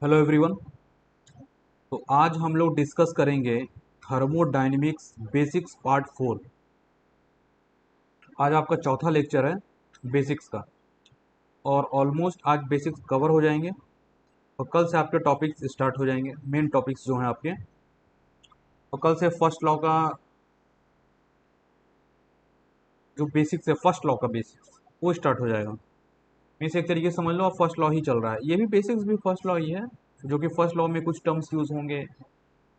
Hello everyone. तो आज हम लोग डिस्कस करेंगे थर्मोडायनेमिक्स बेसिक्स पार्ट 4। आज आपका चौथा लेक्चर है बेसिक्स का, और ऑलमोस्ट आज बेसिक्स कवर हो जाएंगे और कल से आपके टॉपिक्स स्टार्ट हो जाएंगे, मेन टॉपिक्स जो हैं आपके। और कल से फर्स्ट लॉ का जो बेसिक्स है, फर्स्ट लॉ का बेसिक्स वो स्टार्ट हो जाएगा। मीन्स एक तरीके से समझ लो आप फर्स्ट लॉ ही चल रहा है, ये भी बेसिक्स भी फर्स्ट लॉ ही है, जो कि फर्स्ट लॉ में कुछ टर्म्स यूज होंगे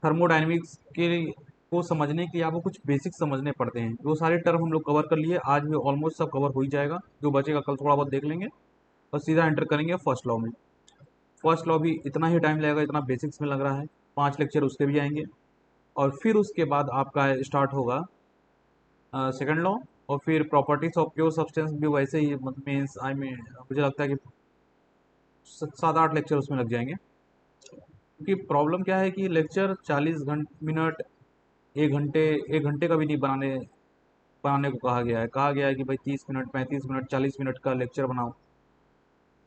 थर्मोडायनेमिक्स के को समझने के लिए। आपको कुछ बेसिक समझने पड़ते हैं, वो सारे टर्म हम लोग कवर कर लिए। आज भी ऑलमोस्ट सब कवर हो ही जाएगा, जो बचेगा कल थोड़ा बहुत देख लेंगे और सीधा एंटर करेंगे फर्स्ट लॉ में। फर्स्ट लॉ भी इतना ही टाइम लगेगा इतना बेसिक्स में लग रहा है, 5 लेक्चर उसके भी आएंगे। और फिर उसके बाद आपका स्टार्ट होगा सेकंड लॉ, और फिर प्रॉपर्टीज ऑफ प्योर सब्सटेंस भी वैसे ही मीन्स आई मीन मुझे लगता है कि 7-8 लेक्चर उसमें लग जाएंगे। क्योंकि प्रॉब्लम क्या है कि लेक्चर 40 मिनट, 1 घंटे, 1 घंटे का भी नहीं बनाने बनाने को कहा गया है कि भाई 30 मिनट, 35 मिनट, 40 मिनट का लेक्चर बनाओ।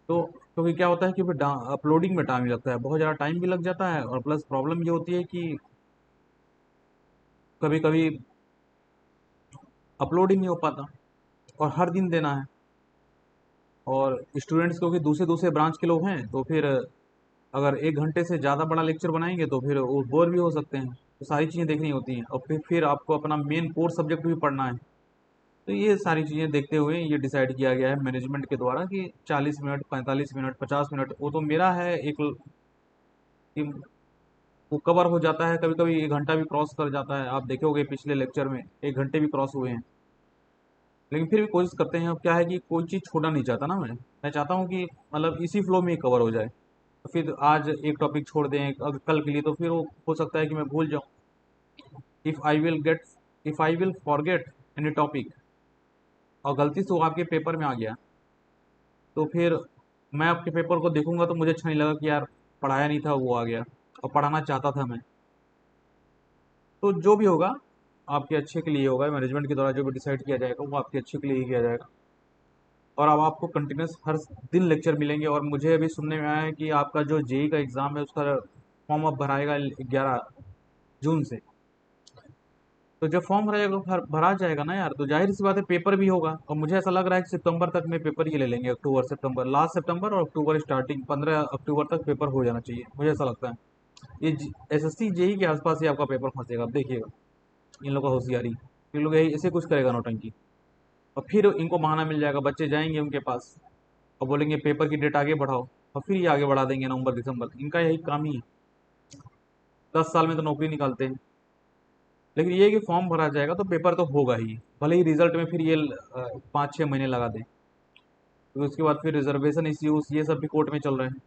तो क्योंकि क्या होता है कि फिर अपलोडिंग में टाइम लगता है, बहुत ज़्यादा टाइम भी लग जाता है, और प्लस प्रॉब्लम ये होती है कि कभी कभी अपलोड ही नहीं हो पाता, और हर दिन देना है। और स्टूडेंट्स क्योंकि दूसरे दूसरे ब्रांच के लोग हैं, तो फिर अगर 1 घंटे से ज़्यादा बड़ा लेक्चर बनाएंगे तो फिर वो बोर भी हो सकते हैं। तो सारी चीज़ें देखनी होती हैं, और फिर आपको अपना मेन कोर सब्जेक्ट भी पढ़ना है। तो ये सारी चीज़ें देखते हुए ये डिसाइड किया गया है मैनेजमेंट के द्वारा कि 40 मिनट, 45 मिनट, 50 मिनट, वो तो मेरा है एक कि वो कवर हो जाता है। कभी कभी 1 घंटा भी क्रॉस कर जाता है, आप देखोगे पिछले लेक्चर में 1 घंटे भी क्रॉस हुए हैं। लेकिन फिर भी कोशिश करते हैं। अब क्या है कि कोई चीज़ छोड़ना नहीं चाहता ना, मैं चाहता हूँ कि मतलब इसी फ्लो में ही कवर हो जाए। तो फिर आज एक टॉपिक छोड़ दें अगर कल के लिए, तो फिर वो हो सकता है कि मैं भूल जाऊँ। If I will forget any topic, और गलती से वो आपके पेपर में आ गया, तो फिर मैं आपके पेपर को देखूंगा तो मुझे अच्छा नहीं लगा कि यार पढ़ाया नहीं था, वो आ गया, और पढ़ाना चाहता था मैं। तो जो भी होगा आपके अच्छे के लिए होगा, मैनेजमेंट के द्वारा जो भी डिसाइड किया जाएगा वो आपके अच्छे के लिए ही किया जाएगा। और अब आपको कंटिन्यूस हर दिन लेक्चर मिलेंगे। और मुझे अभी सुनने में आया है कि आपका जो जेई का एग्ज़ाम है उसका फॉर्म अब भराएगा 11 जून से। तो जब फॉर्म भराएगा, भरा जाएगा ना यार, तो जाहिर सी बात है पेपर भी होगा। और मुझे ऐसा लग रहा है कि सितंबर तक में पेपर ये ले लेंगे, अक्टूबर सितंबर, लास्ट सितंबर और अक्टूबर स्टार्टिंग, 15 अक्टूबर तक पेपर हो जाना चाहिए, मुझे ऐसा लगता है। ये एसएससी जेई के आसपास ही आपका पेपर फंसेगा, अब देखिएगा इन लोगों का होशियारी। इन लोग यही ऐसे कुछ करेगा नौटंकी, और फिर इनको बहाना मिल जाएगा, बच्चे जाएंगे उनके पास और बोलेंगे पेपर की डेट आगे बढ़ाओ, और फिर ये आगे बढ़ा देंगे नवंबर दिसंबर। इनका यही काम ही है, 10 साल में तो नौकरी निकालते हैं। लेकिन ये है कि फॉर्म भरा जाएगा तो पेपर तो होगा ही, भले ही रिजल्ट में फिर ये 5-6 महीने लगा दें। तो उसके बाद फिर रिजर्वेशन इश्यूज ये सब भी कोर्ट में चल रहे हैं।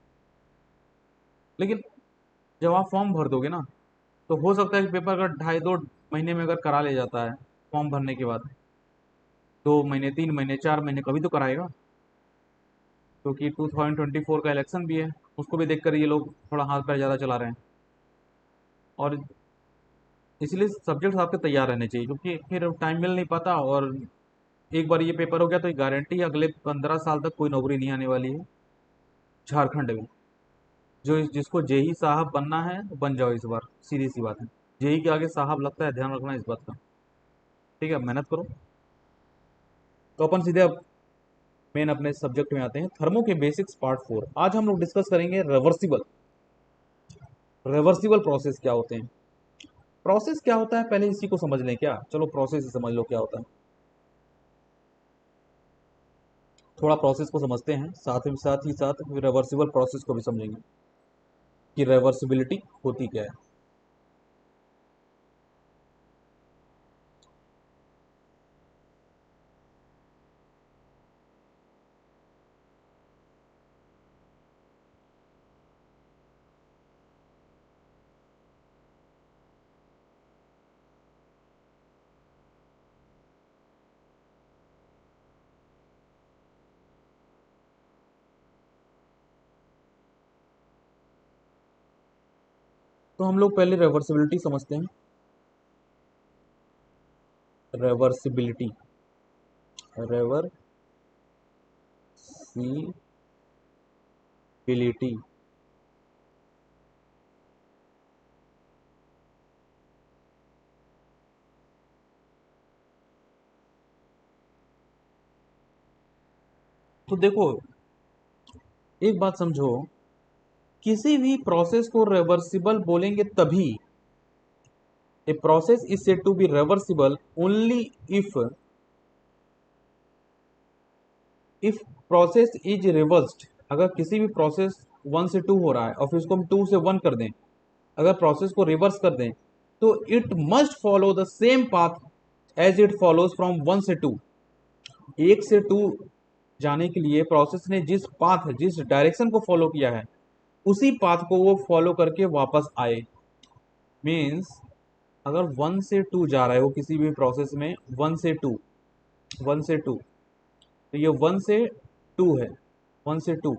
लेकिन जब आप फॉर्म भर दोगे ना, तो हो सकता है कि पेपर अगर 2.5-2 महीने में अगर करा ले जाता है फॉर्म भरने के बाद, 2 महीने, 3 महीने, 4 महीने, कभी तो कराएगा। क्योंकि 2024 का इलेक्शन भी है, उसको भी देखकर ये लोग थोड़ा हाथ पैर ज़्यादा चला रहे हैं। और इसलिए सब्जेक्ट्स आपके तैयार रहने चाहिए, क्योंकि फिर टाइम मिल नहीं पाता। और एक बार ये पेपर हो गया तो गारंटी अगले 15 साल तक कोई नौकरी नहीं आने वाली है झारखंड में। जो जिसको जेई साहब बनना है वो बन जाओ इस बार, सीधी सी बात है। जेई के आगे साहब लगता है, ध्यान रखना इस बात का। ठीक है, मेहनत करो। तो अपन सीधे अब मेन अपने सब्जेक्ट में आते हैं, थर्मो के बेसिक्स पार्ट 4। आज हम लोग डिस्कस करेंगे रिवर्सिबल। रिवर्सिबल प्रोसेस क्या होते हैं, प्रोसेस क्या होता है, पहले इसी को समझ लें क्या। चलो प्रोसेस ही समझ लो क्या होता है। थोड़ा प्रोसेस को समझते हैं, साथ ही साथ रिवर्सिबल प्रोसेस को भी समझेंगे कि रिवर्सिबिलिटी होती क्या है। तो हम लोग पहले रिवर्सिबिलिटी समझते हैं। रिवर्सिबिलिटी, रिवर्सिबिलिटी तो देखो, एक बात समझो, किसी भी प्रोसेस को रिवर्सिबल बोलेंगे तभी, a process is said to be reversible only if process is reversed. अगर किसी भी प्रोसेस 1 से 2 हो रहा है और फिर उसको हम 2 से 1 कर दें, अगर प्रोसेस को रिवर्स कर दें, तो it must follow the same path as it follows from 1 से 2। 1 से 2 जाने के लिए प्रोसेस ने जिस पाथ, जिस डायरेक्शन को फॉलो किया है, उसी पाथ को वो फॉलो करके वापस आए। मीन्स अगर 1 से 2 जा रहा है वो किसी भी प्रोसेस में, 1 से 2, 1 से 2, तो ये 1 से 2 है, 1 से 2,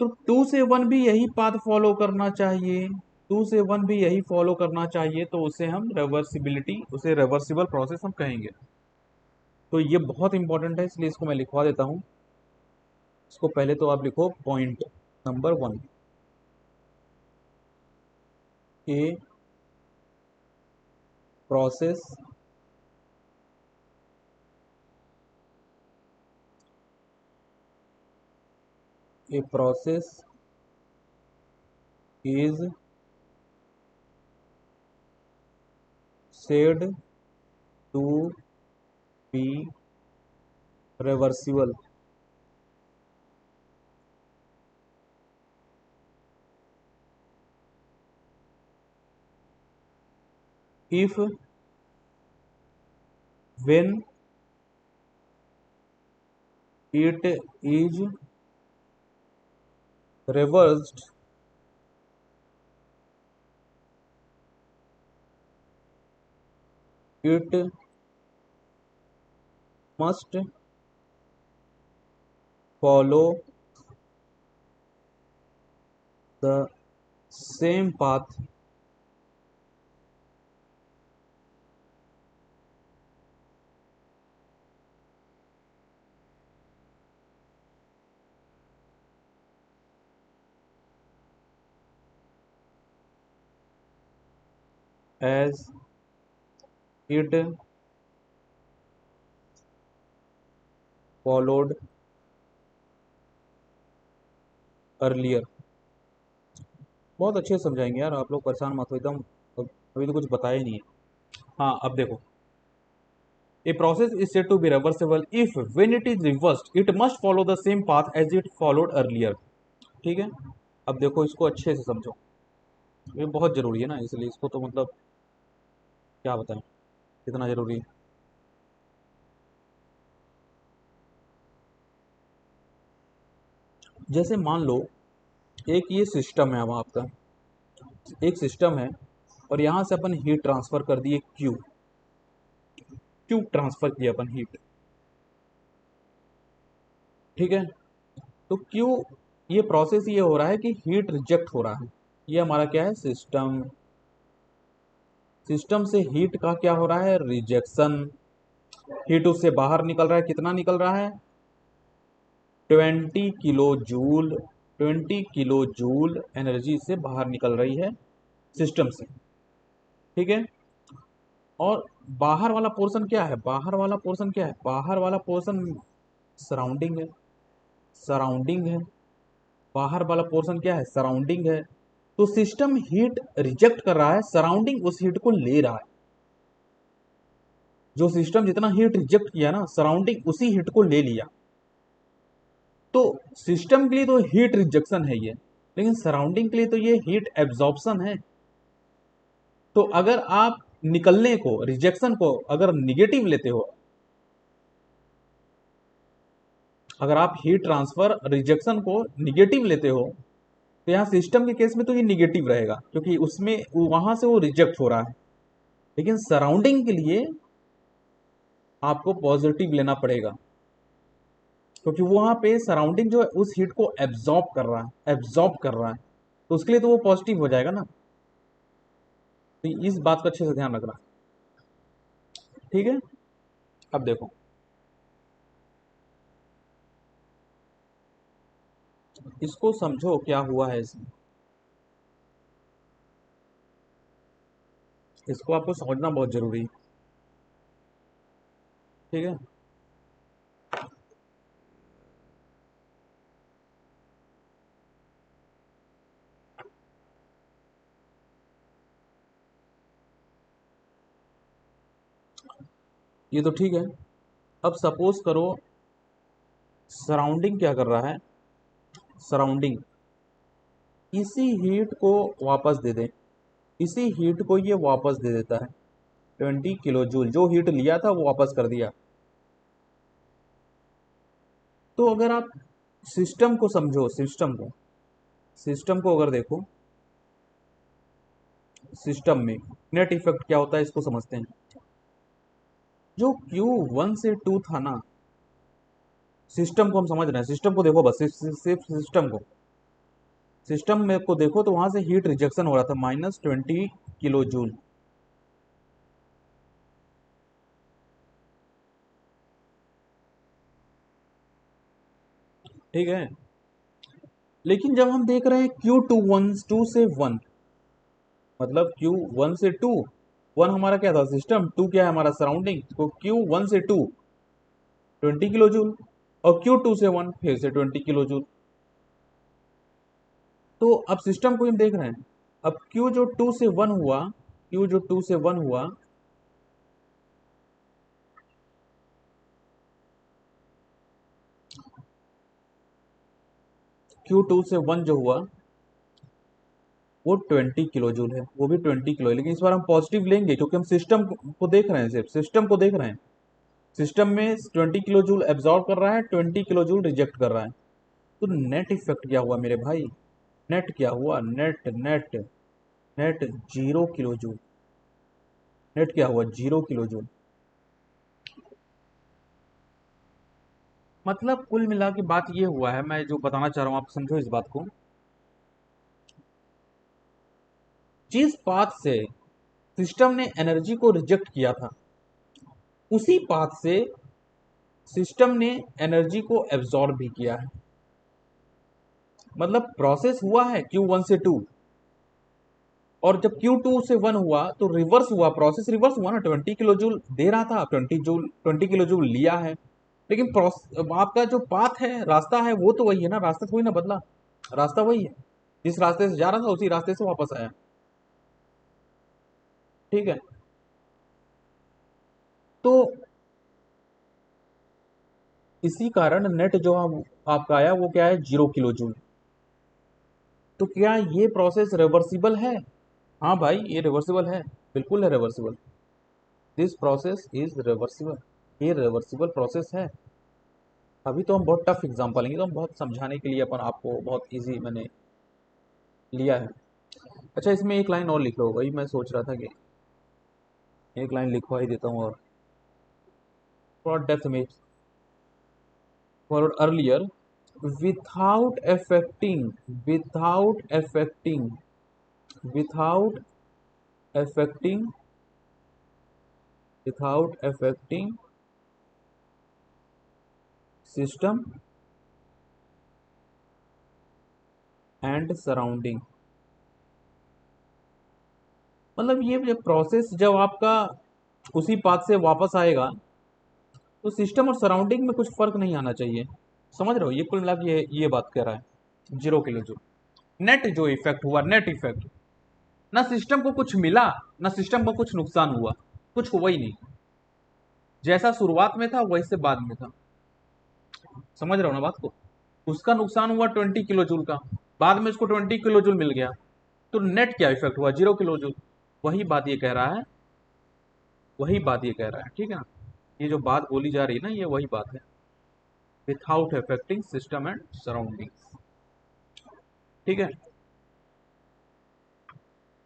तो 2 से 1 भी यही पाथ फॉलो करना चाहिए, 2 से 1 भी यही फॉलो करना चाहिए, तो उसे हम रिवर्सिबिलिटी, उसे रिवर्सिबल प्रोसेस हम कहेंगे। तो ये बहुत इंपॉर्टेंट है, इसलिए इसको मैं लिखवा देता हूँ। इसको पहले तो आप लिखो point number 1, a process A process is said to be reversible if when it is reversed it must follow the same path as it followed earlier। बहुत अच्छे से समझाएंगे यार, आप लोग परेशान मत हो एकदम, अभी तो कुछ बताया ही नहीं है। हाँ, अब देखो, a process is said to be reversible if when it is reversed it must follow the same path as it followed earlier। ठीक है, अब देखो इसको अच्छे से समझो, ये बहुत जरूरी है ना, इसलिए इसको तो मतलब क्या बताएं कितना जरूरी है। जैसे मान लो एक ये सिस्टम है, अब आपका एक सिस्टम है और यहाँ से अपन हीट ट्रांसफर कर दिए, क्यू क्यू ट्रांसफर किया अपन हीट। ठीक है, तो क्यू, ये प्रोसेस ये हो रहा है कि हीट रिजेक्ट हो रहा है, ये हमारा क्या है, सिस्टम। सिस्टम से हीट का क्या हो रहा है, रिजेक्शन। हीट उससे बाहर निकल रहा है, कितना निकल रहा है, 20 kilo joule. 20 kilo joule energy से बाहर निकल रही है सिस्टम से। ठीक है, और बाहर वाला पोर्शन क्या है, बाहर वाला पोर्शन क्या है, बाहर वाला पोर्शन सराउंडिंग है, सराउंडिंग है। बाहर वाला पोर्शन क्या है, सराउंडिंग है। तो सिस्टम हीट रिजेक्ट कर रहा है, सराउंडिंग उस हीट को ले रहा है। जो सिस्टम जितना हीट रिजेक्ट किया ना, सराउंडिंग उसी हीट को ले लिया। तो सिस्टम के लिए तो हीट रिजेक्शन है ये, लेकिन सराउंडिंग के लिए तो ये हीट एब्जॉर्प्शन है। तो अगर आप निकलने को, रिजेक्शन को अगर निगेटिव लेते हो, अगर आप हीट ट्रांसफर रिजेक्शन को निगेटिव लेते हो, तो यहाँ सिस्टम के केस में तो ये निगेटिव रहेगा क्योंकि उसमें वहां से वो रिजेक्ट हो रहा है। लेकिन सराउंडिंग के लिए आपको पॉजिटिव लेना पड़ेगा क्योंकि वहां पे सराउंडिंग जो है उस हीट को एब्जॉर्ब कर रहा है, एब्जॉर्ब कर रहा है, तो उसके लिए तो वो पॉजिटिव हो जाएगा ना। तो इस बात का अच्छे से ध्यान रखना। ठीक है, अब देखो, इसको समझो क्या हुआ है इसमें, इसको आपको समझना बहुत जरूरी है। ठीक है, ये तो ठीक है। अब सपोज करो सराउंडिंग क्या कर रहा है, सराउंडिंग इसी हीट को वापस दे दे, इसी हीट को ये वापस दे देता है 20 किलो जूल, जो हीट लिया था वो वापस कर दिया। तो अगर आप सिस्टम को समझो, सिस्टम को अगर देखो, सिस्टम में नेट इफेक्ट क्या होता है इसको समझते हैं। जो Q1 से 2 था ना, सिस्टम को हम समझ रहे हैं, सिस्टम को देखो बस, सिर्फ सिस्टम को, सिस्टम में को देखो तो वहां से हीट रिजेक्शन हो रहा था -20 किलो जूल। ठीक है। लेकिन जब हम देख रहे हैं Q2 से 1, मतलब Q1 से 2, 1 हमारा क्या था सिस्टम, 2 क्या है हमारा सराउंडिंग, तो Q1 से 2 20 किलो जूल, और Q2 से 1 फिर से 20 किलो जूल। तो अब सिस्टम को हम देख रहे हैं, अब Q जो 2 से 1 हुआ, Q जो 2 से 1 हुआ, Q2 से 1 जो हुआ वो 20 किलो जूल है, वो भी 20 किलो है। लेकिन इस बार हम पॉजिटिव लेंगे क्योंकि हम सिस्टम को देख रहे हैं, सिर्फ सिस्टम को देख रहे हैं। सिस्टम में 20 किलो जूल एब्जॉर्ब कर रहा है, 20 किलो जूल रिजेक्ट कर रहा है। तो नेट इफेक्ट क्या हुआ मेरे भाई, नेट क्या हुआ, net net net 0 kilo joule. Net क्या हुआ, 0 किलो जूल। मतलब कुल मिला के बात ये हुआ है, मैं जो बताना चाह रहा हूँ आप समझो इस बात को। जिस पाथ से सिस्टम ने एनर्जी को रिजेक्ट किया था, उसी पाथ से सिस्टम ने एनर्जी को एब्जॉर्ब भी किया है। मतलब प्रोसेस हुआ है Q1 से 2, और जब Q2 से 1 हुआ तो रिवर्स हुआ, प्रोसेस रिवर्स हुआ ना, 20 किलो जूल दे रहा था, 20 किलो जूल लिया है। लेकिन आपका जो पाथ है, रास्ता है, वो तो वही है ना, रास्ता थोड़ी ना बदला, रास्ता वही है, जिस रास्ते से जा रहा था उसी रास्ते से वापस आया। ठीक है। तो इसी कारण नेट जो आपका आया वो क्या है, 0 किलो जूल। तो क्या ये प्रोसेस रिवर्सिबल है? हाँ भाई ये रिवर्सिबल है, बिल्कुल है reversible. This process is reversible, ये रिवर्सिबल प्रोसेस है। अभी तो हम बहुत टफ एग्जांपल लेंगे, तो हम बहुत समझाने के लिए अपन आपको बहुत इजी मैंने लिया है। अच्छा इसमें एक लाइन और लिख लो, वही मैं सोच रहा था कि एक लाइन लिखवा ही देता हूँ और थोड़ा डेप्थ में, for earlier, without affecting without affecting without affecting without affecting system and surrounding। मतलब ये प्रोसेस जब आपका उसी पाथ से वापस आएगा तो सिस्टम और सराउंडिंग में कुछ फर्क नहीं आना चाहिए। समझ रहे हो, ये कुल मिला के ये बात कह रहा है 0 किलो जूल। नेट जो इफेक्ट हुआ, नेट इफेक्ट, ना सिस्टम को कुछ मिला, ना सिस्टम को कुछ नुकसान हुआ, कुछ हुआ ही नहीं। जैसा शुरुआत में था वैसे बाद में था। समझ रहे हो ना बात को। उसका नुकसान हुआ 20 किलो जूल का, बाद में उसको 20 किलो जूल मिल गया, तो नेट क्या इफेक्ट हुआ, 0 किलो जूल। वही बात ये कह रहा है, वही बात ये कह रहा है, ठीक है ना। ये जो बात बोली जा रही है ना, ये वही बात है, without affecting system and surrounding. ठीक है।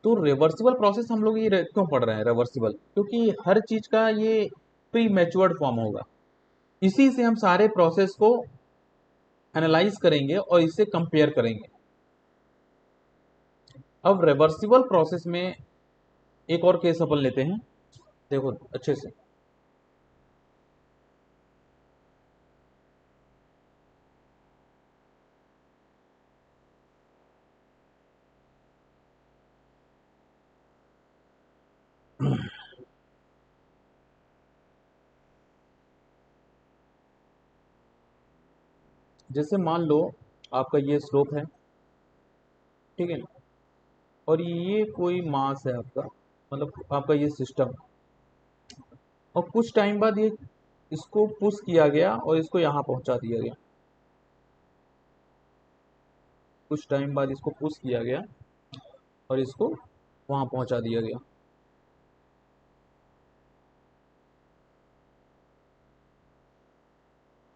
तो रिवर्सिबल प्रोसेस हम लोग ये क्यों पढ़ रहे हैं रिवर्सिबल, क्योंकि हर चीज का ये प्री मैच्योर्ड फॉर्म होगा। इसी से हम सारे प्रोसेस को एनालाइज करेंगे और इससे कंपेयर करेंगे। अब रिवर्सिबल प्रोसेस में एक और केस अपन लेते हैं, देखो अच्छे से। जैसे मान लो आपका ये स्लोप है, ठीक है, और ये कोई मास है आपका, मतलब आपका ये सिस्टम, और कुछ टाइम बाद ये इसको पुश किया गया और इसको यहाँ पहुंचा दिया गया। कुछ टाइम बाद इसको पुश किया गया और इसको वहां पहुंचा दिया गया।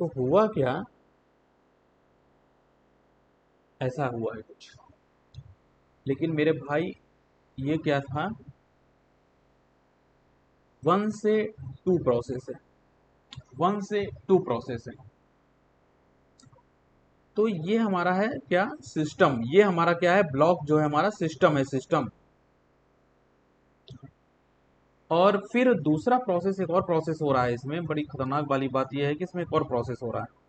तो हुआ क्या, ऐसा हुआ है कुछ। लेकिन मेरे भाई ये क्या था, 1 से 2 प्रोसेस है, 1 से 2 प्रोसेस है। तो ये हमारा है क्या, सिस्टम। ये हमारा क्या है, ब्लॉक जो है हमारा सिस्टम है, सिस्टम। और फिर दूसरा प्रोसेस, एक और प्रोसेस हो रहा है इसमें। बड़ी खतरनाक वाली बात यह है कि इसमें एक और प्रोसेस हो रहा है।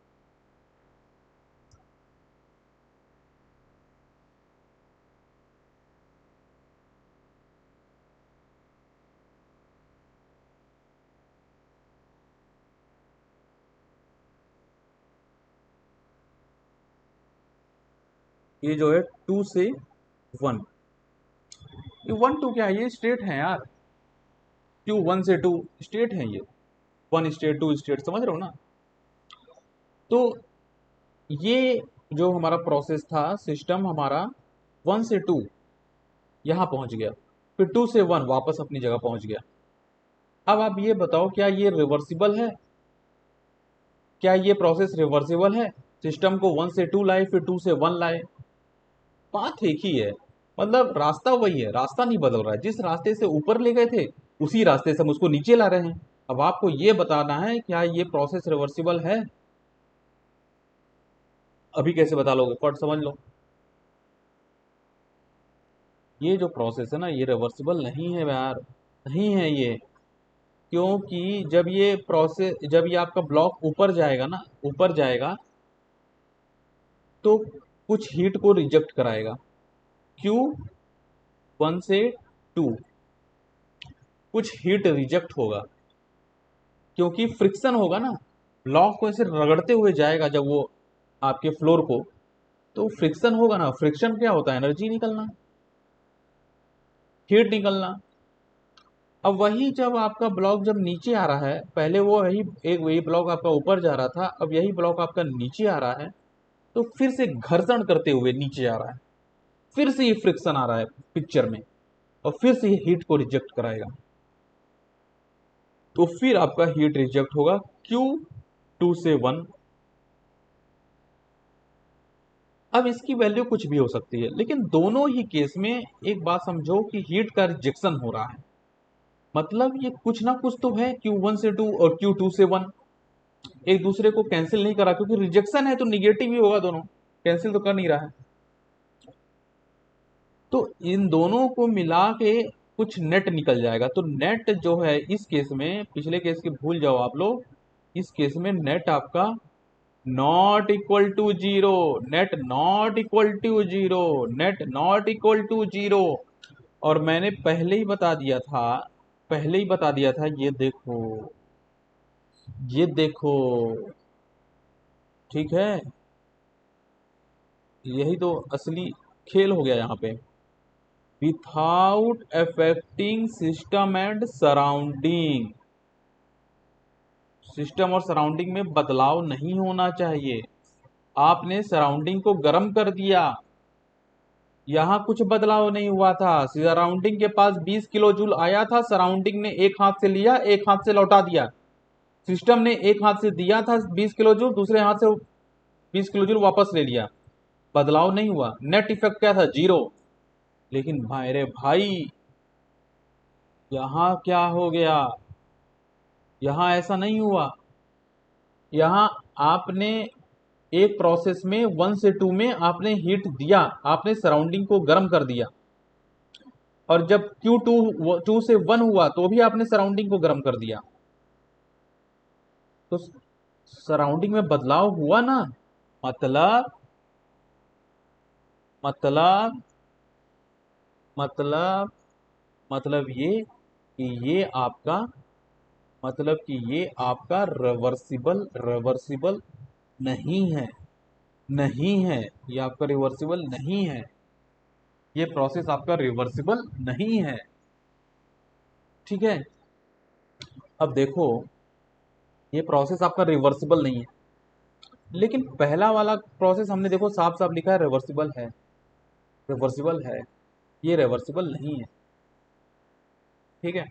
ये जो है 2 से 1, ये 1 2 क्या है, ये स्टेट है यार। क्यों 1 से 2 स्टेट है ये, 1 स्टेट 2 स्टेट, समझ रहे हो ना। तो ये जो हमारा प्रोसेस था, सिस्टम हमारा 1 से 2 यहाँ पहुंच गया, फिर 2 से 1 वापस अपनी जगह पहुंच गया। अब आप ये बताओ, क्या ये रिवर्सिबल है? क्या ये प्रोसेस रिवर्सिबल है? सिस्टम को 1 से 2 लाए, फिर 2 से 1 लाए। बात एक ही है, मतलब रास्ता वही है, रास्ता नहीं बदल रहा है। जिस रास्ते से ऊपर ले गए थे उसी रास्ते से हम उसको नीचे ला रहे हैं। अब आपको ये बताना है क्या ये प्रोसेस रिवर्सिबल है। अभी कैसे बता लोगे, फट समझ लो। ये जो प्रोसेस है ना, ये रिवर्सिबल नहीं है यार, नहीं है ये। क्योंकि जब ये आपका ब्लॉक ऊपर जाएगा ना, ऊपर जाएगा, तो कुछ हीट को रिजेक्ट कराएगा। क्यों, 1 से 2 कुछ हीट रिजेक्ट होगा, क्योंकि फ्रिक्शन होगा ना। ब्लॉक को ऐसे रगड़ते हुए जाएगा जब वो आपके फ्लोर को, तो फ्रिक्शन होगा ना। फ्रिक्शन क्या होता है, एनर्जी निकलना, हीट निकलना। अब वही जब आपका ब्लॉक जब नीचे आ रहा है, पहले वो वही ब्लॉक आपका ऊपर जा रहा था, अब यही ब्लॉक आपका नीचे आ रहा है, तो फिर से घर्षण करते हुए नीचे आ रहा है, फिर से ये फ्रिक्शन आ रहा है पिक्चर में, और फिर से ये हीट को रिजेक्ट कराएगा। तो फिर आपका हीट रिजेक्ट होगा। क्यों, 2 से 1। अब इसकी वैल्यू कुछ भी हो सकती है, लेकिन दोनों ही केस में एक बात समझो कि हीट का रिजेक्शन हो रहा है। मतलब ये कुछ ना कुछ तो है, Q1 से 2 और Q2 से 1 एक दूसरे को कैंसिल नहीं करा, क्योंकि रिजेक्शन है तो निगेटिव ही होगा, दोनों कैंसिल तो कर नहीं रहा है। तो इन दोनों को मिला के कुछ नेट निकल जाएगा। तो नेट जो है इस केस में, पिछले केस के भूल जाओ आप लोग, इस केस में नेट आपका not equal to zero, net not equal to zero, net not equal to zero. और मैंने पहले ही बता दिया था, पहले ही बता दिया था, ये देखो, ये देखो, ठीक है। यही तो असली खेल हो गया यहाँ पे। Without affecting system and surrounding, system और सराउंडिंग में बदलाव नहीं होना चाहिए। आपने सराउंडिंग को गर्म कर दिया, यहाँ कुछ बदलाव नहीं हुआ था। सराउंडिंग के पास 20 किलो जूल आया था, सराउंडिंग ने एक हाथ से लिया, एक हाथ से लौटा दिया। सिस्टम ने एक हाथ से दिया था 20 किलो जूल, दूसरे हाथ से 20 किलो जूल वापस ले लिया, बदलाव नहीं हुआ। नेट इफेक्ट क्या था, जीरो। लेकिन भाई रे भाई, यहाँ क्या हो गया, यहाँ ऐसा नहीं हुआ। यहाँ आपने एक प्रोसेस में 1 से 2 में आपने हीट दिया, आपने सराउंडिंग को गर्म कर दिया, और जब Q2 से 1 हुआ तो भी आपने सराउंडिंग को गर्म कर दिया। तो सराउंडिंग में बदलाव हुआ ना। मतलब मतलब मतलब मतलब ये आपका ये आपका रिवर्सिबल रिवर्सिबल नहीं है, नहीं है। ये आपका रिवर्सिबल नहीं है, ये प्रोसेस आपका रिवर्सिबल नहीं है, ठीक है। अब देखो, ये प्रोसेस आपका रिवर्सिबल नहीं है, लेकिन पहला वाला प्रोसेस हमने देखो साफ साफ लिखा है रिवर्सिबल है, रिवर्सिबल है, ये रिवर्सिबल नहीं है। ठीक है,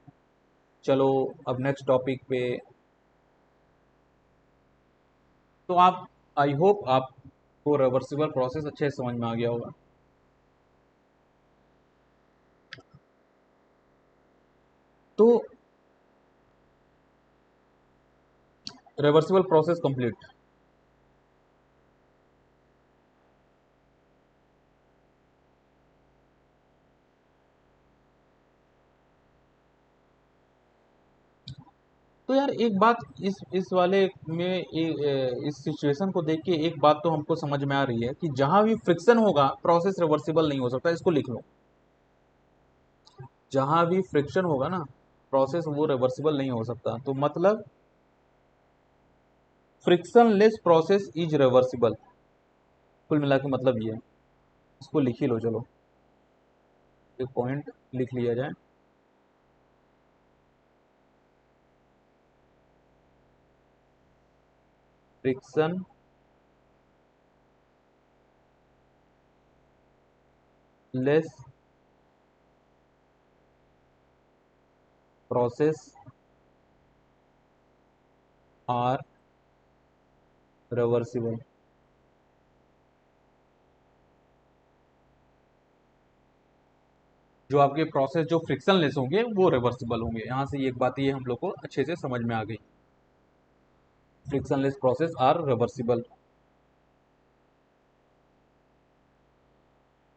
चलो अब नेक्स्ट टॉपिक पे। तो आप, आई होप आपको रिवर्सिबल प्रोसेस अच्छे से समझ में आ गया होगा। तो रिवर्सिबल प्रोसेस कंप्लीट। तो यार एक बात, इस वाले में इस सिचुएशन को देख के एक बात तो हमको समझ में आ रही है कि जहां भी फ्रिक्शन होगा प्रोसेस रिवर्सिबल नहीं हो सकता, इसको लिख लो। जहां भी फ्रिक्शन होगा ना, प्रोसेस वो रिवर्सिबल नहीं हो सकता। तो मतलब friction less process is reversible, कुल मिला के मतलब ये है। इसको लिख ही लो, चलो एक पॉइंट लिख लिया जाए। Frictionless process are reversible. जो आपके प्रोसेस जो फ्रिक्शन लेस होंगे वो रिवर्सिबल होंगे। यहां से एक बात ये हम लोग को अच्छे से समझ में आ गई, फ्रिक्शनलेस प्रोसेस आर रिवर्सिबल।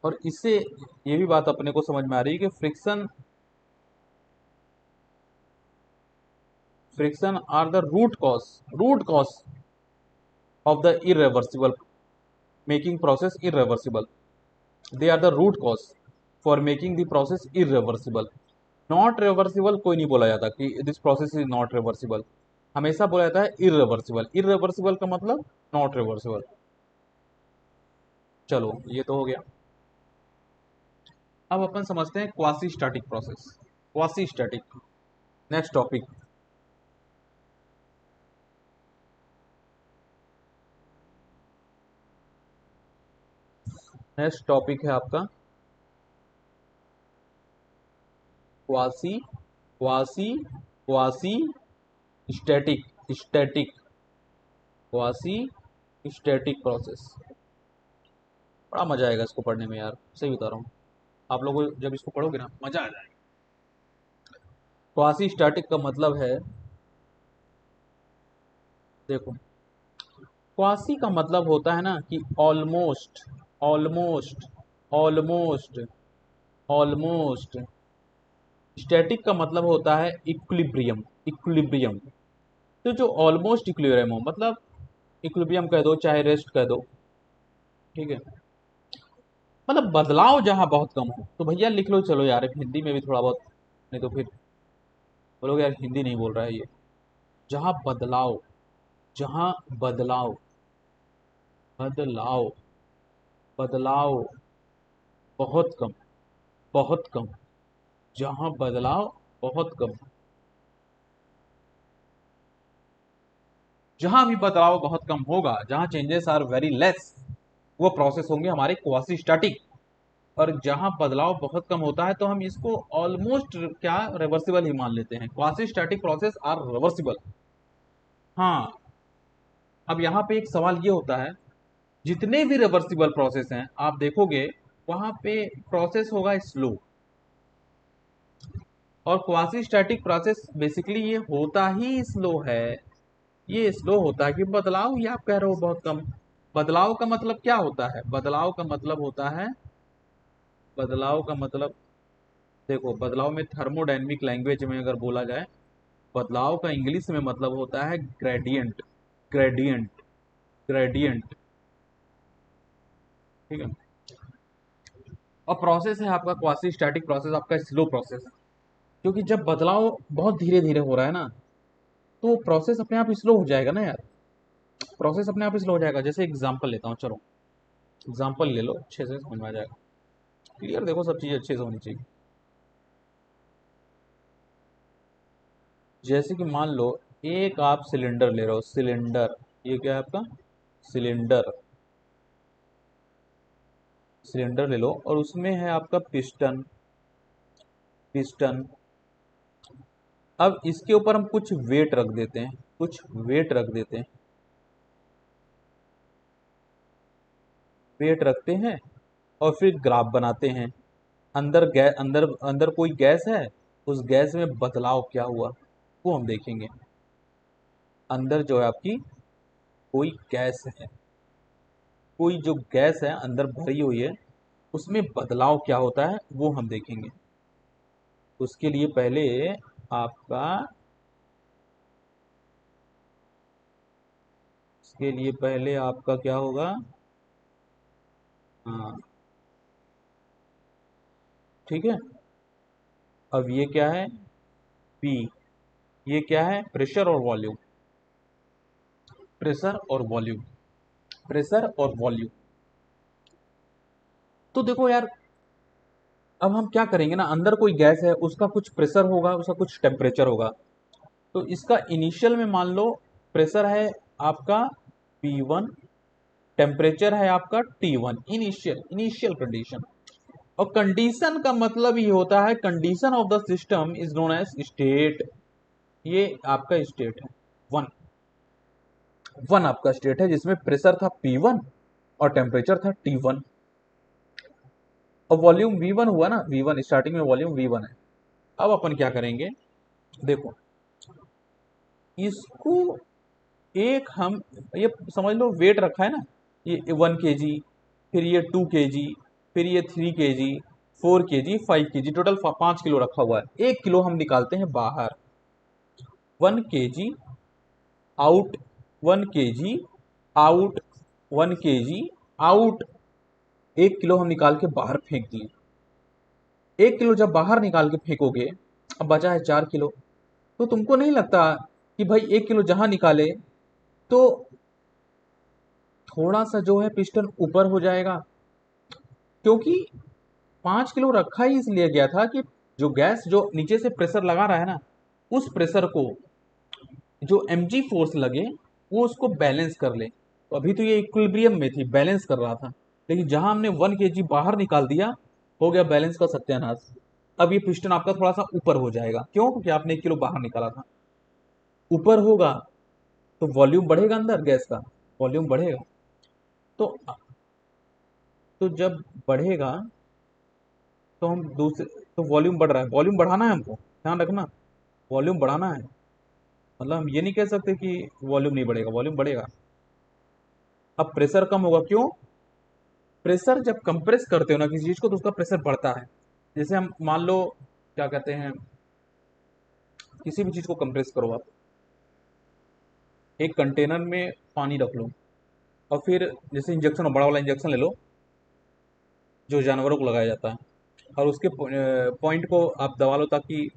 और इससे ये भी बात अपने को समझ में आ रही है कि friction are the root cause of the irreversible, making process irreversible. They are the root cause for making the process irreversible. Not reversible कोई नहीं बोला जाता कि this process is not reversible, हमेशा बोला जाता है इरिवर्सिबल। इरिवर्सिबल का मतलब नॉट रिवर्सिबल। चलो ये तो हो गया। अब अपन समझते हैं quasi static process. Quasi static, next topic. Next topic है आपका quasi quasi quasi static static quasi static process. बड़ा मजा आएगा इसको पढ़ने में यार, सही बता रहा हूँ। आप लोगों को जब इसको पढ़ोगे ना मजा आ जाएगा। क्वासी स्टैटिक का मतलब है, देखो क्वासी का मतलब होता है ना कि almost, almost, almost, almost. Static का मतलब होता है इक्विलिब्रियम, इक्विलिब्रियम। तो जो ऑलमोस्ट इक्विलिब्रियम हो, मतलब इक्विलिब्रियम कह दो चाहे रेस्ट कह दो, ठीक है, मतलब बदलाव जहां बहुत कम हो। तो भैया लिख लो, चलो यार हिंदी में भी थोड़ा बहुत, नहीं तो फिर बोलोगे यार हिंदी नहीं बोल रहा है ये। जहां बदलाव, जहां बदलाव, बदलाव, बदलाव बहुत कम, बहुत कम, जहां बदलाव बहुत कम, जहां भी बदलाव बहुत कम होगा, जहां चेंजेस आर वेरी लेस, वो प्रोसेस होंगे हमारे क्वासी स्टैटिक। और जहां बदलाव बहुत कम होता है तो हम इसको ऑलमोस्ट क्या रिवर्सिबल ही मान लेते हैं। Quasi static process are reversible. हाँ, अब यहाँ पे एक सवाल ये होता है, जितने भी रिवर्सिबल प्रोसेस हैं आप देखोगे वहां पे प्रोसेस होगा स्लो। और क्वासी स्टैटिक प्रोसेस बेसिकली ये होता ही स्लो है। ये स्लो होता है कि बदलाव, ये आप कह रहे हो बहुत कम। बदलाव का मतलब क्या होता है? बदलाव का मतलब होता है, बदलाव का मतलब, देखो बदलाव में थर्मोडायनेमिक लैंग्वेज में अगर बोला जाए, बदलाव का इंग्लिश में मतलब होता है ग्रेडियंट, ग्रेडियंट, ग्रेडियंट। ठीक है। और प्रोसेस है आपका क्वासी स्टैटिक प्रोसेस, आपका स्लो प्रोसेस है। क्योंकि जब बदलाव बहुत धीरे धीरे हो रहा है ना, तो प्रोसेस अपने आप स्लो हो जाएगा ना यार, प्रोसेस अपने आप स्लो हो जाएगा। जैसे एग्जांपल लेता हूँ, चलो एग्जांपल ले लो, अच्छे से समझ में आ जाएगा। क्लियर, देखो सब चीज़ अच्छे से होनी चाहिए। जैसे कि मान लो एक आप सिलेंडर ले रहे हो, सिलेंडर, ये क्या है आपका सिलेंडर, सिलेंडर ले लो और उसमें है आपका पिस्टन, पिस्टन। अब इसके ऊपर हम कुछ वेट रख देते हैं, कुछ वेट रख देते हैं, वेट रखते हैं और फिर ग्राफ बनाते हैं। अंदर गैस, अंदर अंदर कोई गैस है, उस गैस में बदलाव क्या हुआ वो हम देखेंगे। अंदर जो है आपकी कोई गैस है, कोई जो गैस है अंदर भरी हुई है, उसमें बदलाव क्या होता है वो हम देखेंगे। उसके लिए पहले आपका उसके लिए पहले आपका क्या होगा, हाँ ठीक है। अब ये क्या है, पी, ये क्या है, प्रेशर और वॉल्यूम, प्रेशर और वॉल्यूम, प्रेशर और वॉल्यूम। तो देखो यार, अब हम क्या करेंगे ना, अंदर कोई गैस है, उसका कुछ प्रेशर होगा, उसका कुछ टेम्परेचर होगा। तो इसका इनिशियल में मान लो प्रेशर है आपका P1, टेम्परेचर है आपका T1, इनिशियल इनिशियल कंडीशन। और कंडीशन का मतलब ये होता है, condition of the system is known as state. ये आपका स्टेट है वन, वन आपका स्टेट है जिसमें प्रेशर था P1 और टेम्परेचर था T1 और वॉल्यूम V1 हुआ ना, V1 स्टार्टिंग में वॉल्यूम V1 है। अब अपन क्या करेंगे, देखो इसको एक हम ये समझ लो वेट रखा है ना, ये 1 kg, फिर ये 2 kg, फिर ये 3 kg, 4 kg, 5 kg, total 5 kilo रखा हुआ है। 1 किलो हम निकालते हैं बाहर, 1 kg out, 1 kg out, 1 kg out. 1 kilo हम निकाल के बाहर फेंक दिए। 1 किलो जब बाहर निकाल के फेंकोगे, अब बचा है 4 किलो। तो तुमको नहीं लगता कि भाई 1 किलो जहां निकाले तो थोड़ा सा जो है पिस्टन ऊपर हो जाएगा, क्योंकि 5 किलो रखा ही इसलिए गया था कि जो गैस जो नीचे से प्रेशर लगा रहा है ना, उस प्रेशर को जो mg फोर्स लगे वो उसको बैलेंस कर ले। तो अभी तो ये इक्विलिब्रियम में थी, बैलेंस कर रहा था, लेकिन जहां हमने 1 kg बाहर निकाल दिया, हो गया बैलेंस का सत्यानाश। अब ये पिस्टन आपका थोड़ा सा ऊपर हो जाएगा, क्यों, क्योंकि आपने 1 किलो बाहर निकाला था। ऊपर होगा तो वॉल्यूम बढ़ेगा, अंदर गैस का वॉल्यूम बढ़ेगा। तो जब बढ़ेगा तो हम दूसरे, तो वॉल्यूम बढ़ रहा है, वॉल्यूम बढ़ाना है हमको, ध्यान रखना, वॉल्यूम बढ़ाना है। मतलब हम ये नहीं कह सकते कि वॉल्यूम नहीं बढ़ेगा, वॉल्यूम बढ़ेगा। अब प्रेशर कम होगा, क्यों, प्रेशर जब कंप्रेस करते हो ना किसी चीज को तो उसका प्रेशर बढ़ता है। जैसे हम मान लो क्या कहते हैं, किसी भी चीज को कंप्रेस करो आप, एक कंटेनर में पानी रख लो और फिर जैसे इंजेक्शन हो, बड़ा वाला इंजेक्शन ले लो जो जानवरों को लगाया जाता है, और उसके पॉइंट को आप दबा लो ताकि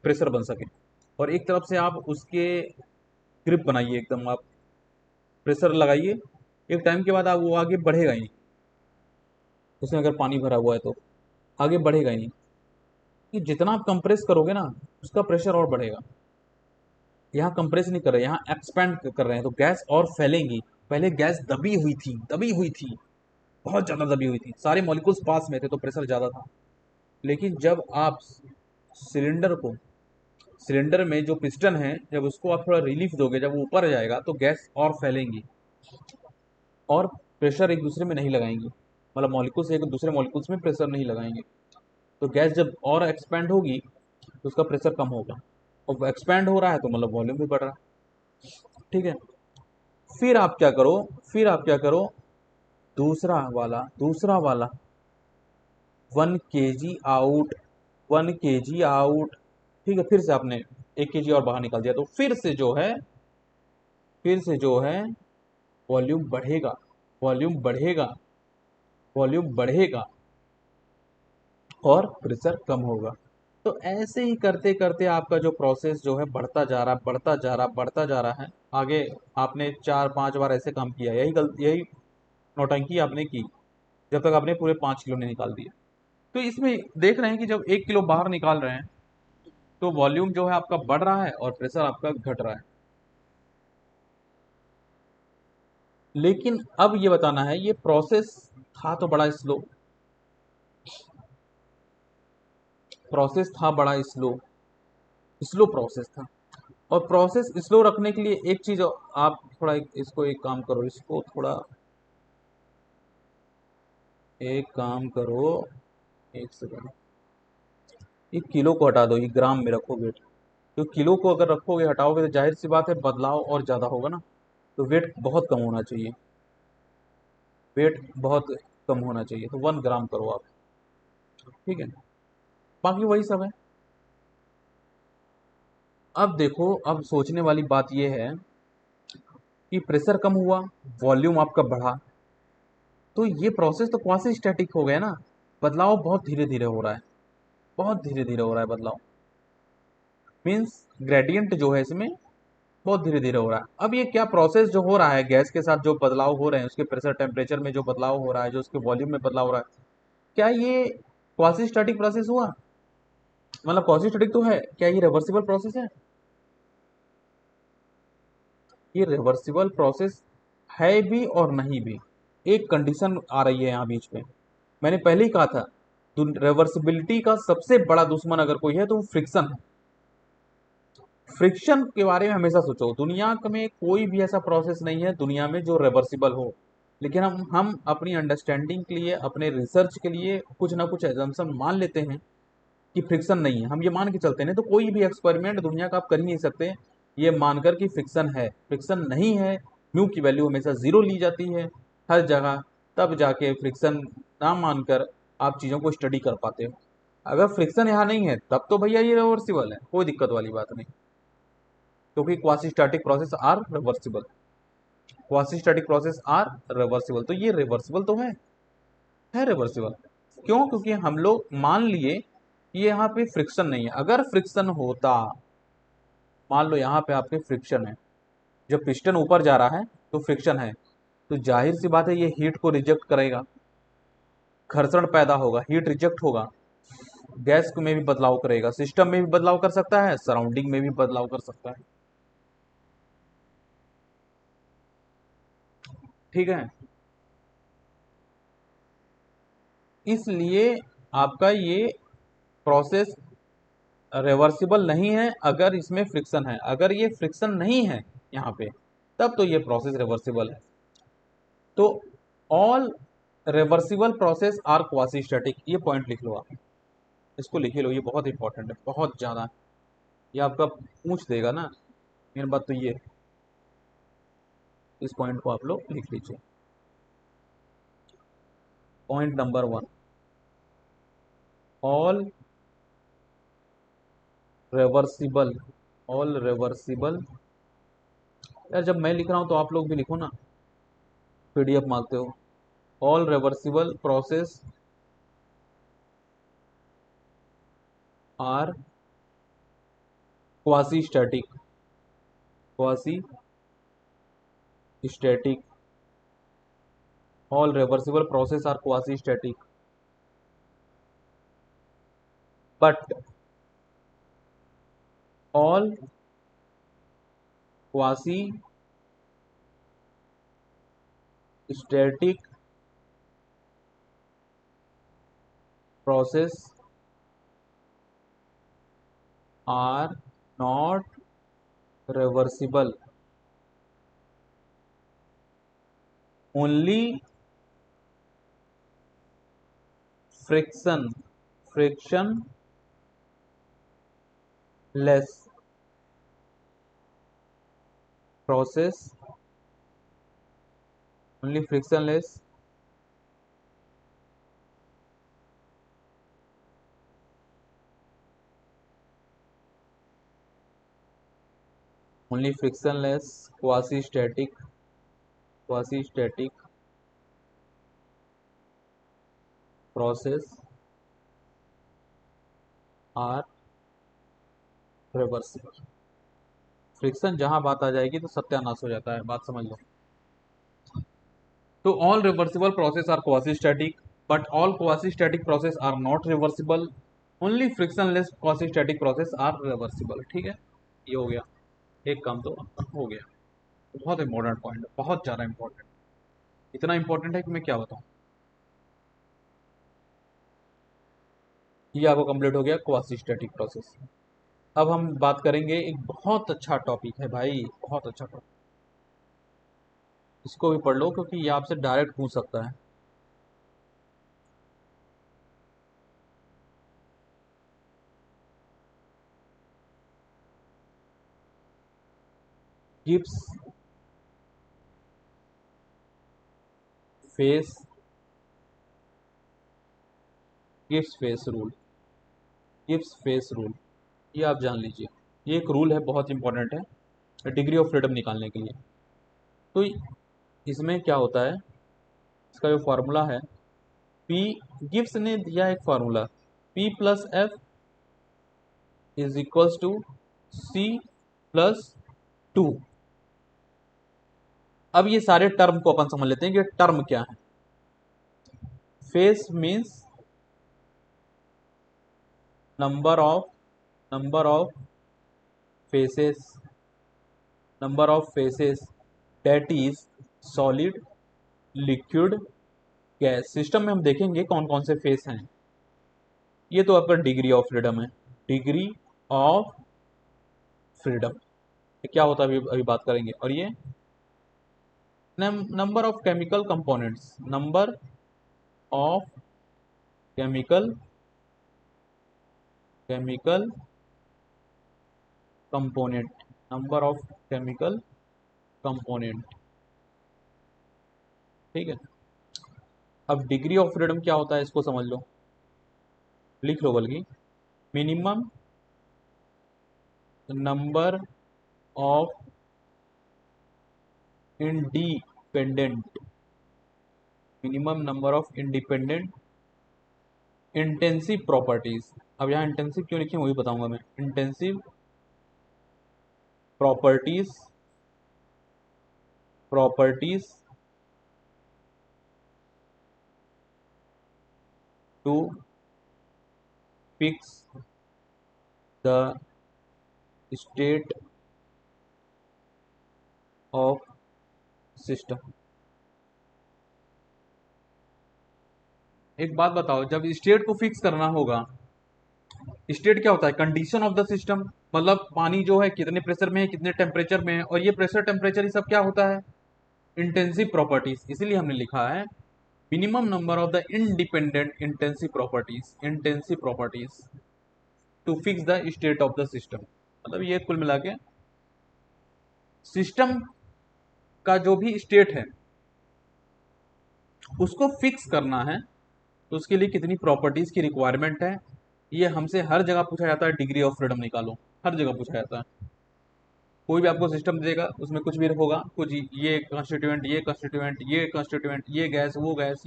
प्रेशर बन सके, और एक तरफ से आप उसके ग्रिप बनाइए एकदम, आप प्रेशर लगाइए। एक टाइम के बाद आप वो आगे बढ़ेगा ही नहीं, उसमें अगर पानी भरा हुआ है तो आगे बढ़ेगा ही नहीं। कि जितना आप कंप्रेस करोगे ना, उसका प्रेशर और बढ़ेगा। यहाँ कंप्रेस नहीं कर रहे, यहाँ एक्सपेंड कर रहे हैं, तो गैस और फैलेंगी। पहले गैस दबी हुई थी, दबी हुई थी, बहुत ज़्यादा दबी हुई थी, सारे मॉलिक्यूल्स पास में थे तो प्रेशर ज़्यादा था। लेकिन जब आप सिलेंडर को, सिलेंडर में जो पिस्टन है, जब उसको आप थोड़ा रिलीफ दोगे, जब वो ऊपर जाएगा तो गैस और फैलेंगी और प्रेशर एक दूसरे में नहीं लगाएंगी, मतलब मॉलिक्यूल्स एक दूसरे मॉलिक्यूल्स में प्रेशर नहीं लगाएंगे। तो गैस जब और एक्सपेंड होगी तो उसका प्रेशर कम होगा, और एक्सपेंड हो रहा है तो मतलब वॉल्यूम भी बढ़ रहा है। ठीक है, फिर आप क्या करो, फिर आप क्या करो, दूसरा वाला 1 kg आउट, 1 kg आउट। ठीक है, फिर से आपने 1 kg और बाहर निकाल दिया, तो फिर से जो है वॉल्यूम बढ़ेगा, वॉल्यूम बढ़ेगा, वॉल्यूम बढ़ेगा और प्रेशर कम होगा। तो ऐसे ही करते करते आपका जो प्रोसेस जो है बढ़ता जा रहा, बढ़ता जा रहा, बढ़ता जा रहा है आगे। आपने 4-5 बार ऐसे काम किया, यही नौटंकी आपने की, जब तक आपने पूरे 5 किलो नहीं निकाल दिए। तो इसमें देख रहे हैं कि जब 1 किलो बाहर निकाल रहे हैं तो वॉल्यूम जो है आपका बढ़ रहा है और प्रेशर आपका घट रहा है। लेकिन अब ये बताना है, ये प्रोसेस था तो बड़ा स्लो, प्रोसेस था बड़ा स्लो, स्लो प्रोसेस था। और प्रोसेस स्लो रखने के लिए एक चीज आप थोड़ा इसको एक काम करो, इसको थोड़ा एक काम करो, एक सेकंड, ये किलो को हटा दो, ये ग्राम में रखो वेट। तो किलो को अगर रखोगे हटाओगे तो जाहिर सी बात है बदलाव और ज़्यादा होगा ना। तो वेट बहुत कम होना चाहिए, वेट बहुत कम होना चाहिए, तो 1 ग्राम करो आप। ठीक है, बाकी वही सब है। अब देखो, अब सोचने वाली बात यह है कि प्रेशर कम हुआ, वॉल्यूम आपका बढ़ा, तो ये प्रोसेस तो क्वासी स्टैटिक हो गया ना। बदलाव बहुत धीरे धीरे हो रहा है, बहुत धीरे धीरे हो रहा है बदलाव, मीन्स ग्रेडियंट जो है इसमें बहुत धीरे धीरे हो रहा है। अब ये क्या प्रोसेस जो हो रहा है, गैस के साथ जो बदलाव हो रहे हैं, उसके प्रेशर टेम्परेचर में जो बदलाव हो रहा है, जो उसके वॉल्यूम में बदलाव हो रहा है, क्या ये क्वासी स्टैटिक प्रोसेस हुआ? मतलब क्वासी स्टैटिक तो है, क्या ये रिवर्सिबल प्रोसेस है? ये रिवर्सिबल प्रोसेस है भी और नहीं भी। एक कंडीशन आ रही है यहाँ बीच में, मैंने पहले ही कहा था, रिवर्सिबिलिटी का सबसे बड़ा दुश्मन अगर कोई है तो वो फ्रिक्शन है। फ्रिक्शन के बारे में हमेशा सोचो, दुनिया में कोई भी ऐसा प्रोसेस नहीं है दुनिया में जो रिवर्सिबल हो। लेकिन हम अपनी अंडरस्टैंडिंग के लिए, अपने रिसर्च के लिए कुछ ना कुछ एजम्पशन मान लेते हैं कि फ्रिक्शन नहीं है, हम ये मान के चलते हैं। नहीं तो कोई भी एक्सपेरिमेंट दुनिया का आप कर ही नहीं सकते ये मानकर कि फ्रिक्शन है। फ्रिक्शन नहीं है, म्यू की वैल्यू हमेशा जीरो ली जाती है हर जगह, तब जाके फ्रिक्शन ना मानकर आप चीज़ों को स्टडी कर पाते हो। अगर फ्रिक्शन यहाँ नहीं है तब तो भैया ये रिवर्सिबल है, कोई दिक्कत वाली बात नहीं, क्योंकि quasi static process are reversible, quasi static process are reversible, तो ये रिवर्सिबल तो है रिवर्सिबल। क्यों? क्योंकि हम लोग मान लिए कि यहाँ पे फ्रिक्शन नहीं है। अगर फ्रिक्शन होता, मान लो यहाँ पे आपके फ्रिक्शन है, जब पिस्टन ऊपर जा रहा है तो फ्रिक्शन है, तो जाहिर सी बात है ये हीट को रिजेक्ट करेगा, घर्षण पैदा होगा, हीट रिजेक्ट होगा, गैस में भी बदलाव करेगा, सिस्टम में भी बदलाव कर सकता है, सराउंडिंग में भी बदलाव कर सकता है। ठीक है, इसलिए आपका ये प्रोसेस रिवर्सिबल नहीं है अगर इसमें फ्रिक्शन है। अगर ये फ्रिक्शन नहीं है यहाँ पे, तब तो ये प्रोसेस रिवर्सिबल है। तो all reversible process are quasi static, ये पॉइंट लिख लो आप, इसको लिख लो, ये बहुत इंपॉर्टेंट है, बहुत ज़्यादा। ये आपका पूछ देगा ना, मेन बात तो ये, इस पॉइंट को आप लोग लिख लीजिए। Point number 1, all reversible, all reversible. यार जब मैं लिख रहा हूँ तो आप लोग भी लिखो ना, पीडीएफ मांगते हो। All reversible process are quasi static, quasi static, all reversible process are quasi static, but all quasi static process are not reversible, only friction, frictionless process, only frictionless only frictionless quasi static, quasi static process are reversible. Friction जहां बात आ जाएगी तो सत्यानाश हो जाता है, बात समझ लो। तो all reversible process are quasi static, but all quasi static process are not reversible, only frictionless quasi static process are reversible. ठीक है, ये हो गया, एक काम तो हो गया। बहुत इंपॉर्टेंट पॉइंट है, बहुत ज़्यादा इंपॉर्टेंट, इतना इंपॉर्टेंट है कि मैं क्या बताऊँ। ये आपको कंप्लीट हो गया क्वासिस्टैटिक प्रोसेस। अब हम बात करेंगे, एक बहुत अच्छा टॉपिक है भाई, बहुत अच्छा टॉपिक, इसको भी पढ़ लो क्योंकि ये आपसे डायरेक्ट पूछ सकता है। Gibbs face Gibbs face rule, Gibbs face rule, ये आप जान लीजिए। ये एक रूल है, बहुत इंपॉर्टेंट है डिग्री ऑफ फ्रीडम निकालने के लिए। तो इसमें क्या होता है, इसका जो फार्मूला है, पी, गिब्स ने दिया एक formula, P plus F is equals to C plus two. अब ये सारे टर्म को अपन समझ लेते हैं कि टर्म क्या है। Face means number of faces, number of faces that is solid, liquid, gas. System में हम देखेंगे कौन कौन से फेस हैं। ये तो आपका डिग्री ऑफ फ्रीडम है, डिग्री ऑफ फ्रीडम क्या होता है अभी अभी बात करेंगे। और ये number of chemical components, number of chemical chemical component, number of chemical component. ठीक है, अब डिग्री ऑफ फ्रीडम क्या होता है इसको समझ लो, लिख लो बल्कि, minimum number of independent, minimum number of independent intensive properties. अब यहाँ इंटेंसिव क्यों लिखे वही बताऊंगा मैं। Intensive properties, properties to fix the state of system. एक बात बताओ, जब स्टेट को फिक्स करना होगा, स्टेट क्या होता है, कंडीशन ऑफ द सिस्टम, मतलब पानी जो है कितने प्रेशर में है, कितने टेम्परेचर में है, और ये प्रेशर टेम्परेचर ये सब क्या होता है, इंटेंसिव प्रॉपर्टीज। इसीलिए हमने लिखा है minimum number of the independent intensive properties to fix the state of the system. मतलब ये कुल मिला के सिस्टम का जो भी स्टेट है उसको फिक्स करना है, तो उसके लिए कितनी प्रॉपर्टीज की रिक्वायरमेंट है, ये हमसे हर जगह पूछा जाता है। डिग्री ऑफ फ्रीडम निकालो, हर जगह पूछा जाता है। कोई भी आपको सिस्टम देगा उसमें कुछ भी होगा, कुछ ये कंस्टिट्यूएंट, ये कंस्टिट्यूएंट, ये कंस्टिट्यूएंट, ये गैस,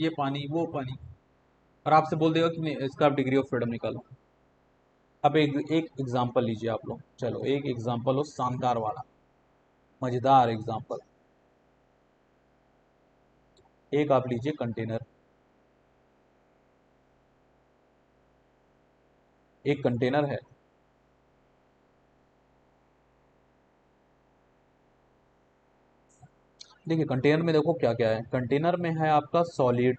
ये पानी, वो पानी, और आपसे बोल देगा कि नहीं, इसका आप डिग्री ऑफ फ्रीडम निकालो। अब एक एग्जांपल लीजिए आप लोग, चलो एक एग्जांपल हो शानदार वाला, मजेदार एग्जांपल। एक आप लीजिए कंटेनर, एक कंटेनर है, देखिए कंटेनर में देखो क्या क्या है। कंटेनर में है आपका सॉलिड,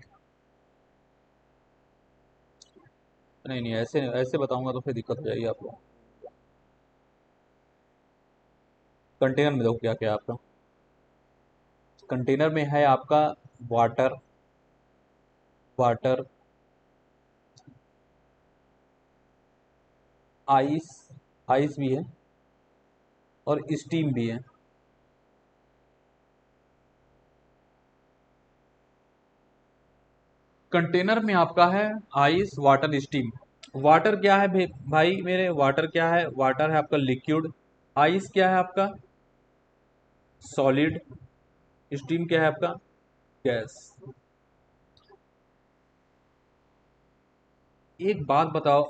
नहीं नहीं ऐसे ऐसे बताऊंगा तो फिर दिक्कत हो जाएगी आप लोग। कंटेनर में देखो क्या क्या है आपका, कंटेनर में है आपका वाटर, वाटर, आइस, आइस भी है, और स्टीम भी है। कंटेनर में आपका है आइस, वाटर, स्टीम। वाटर क्या है भाई मेरे, वाटर क्या है, वाटर है आपका लिक्विड, आइस क्या है आपका सॉलिड, स्टीम क्या है आपका गैस। एक बात बताओ,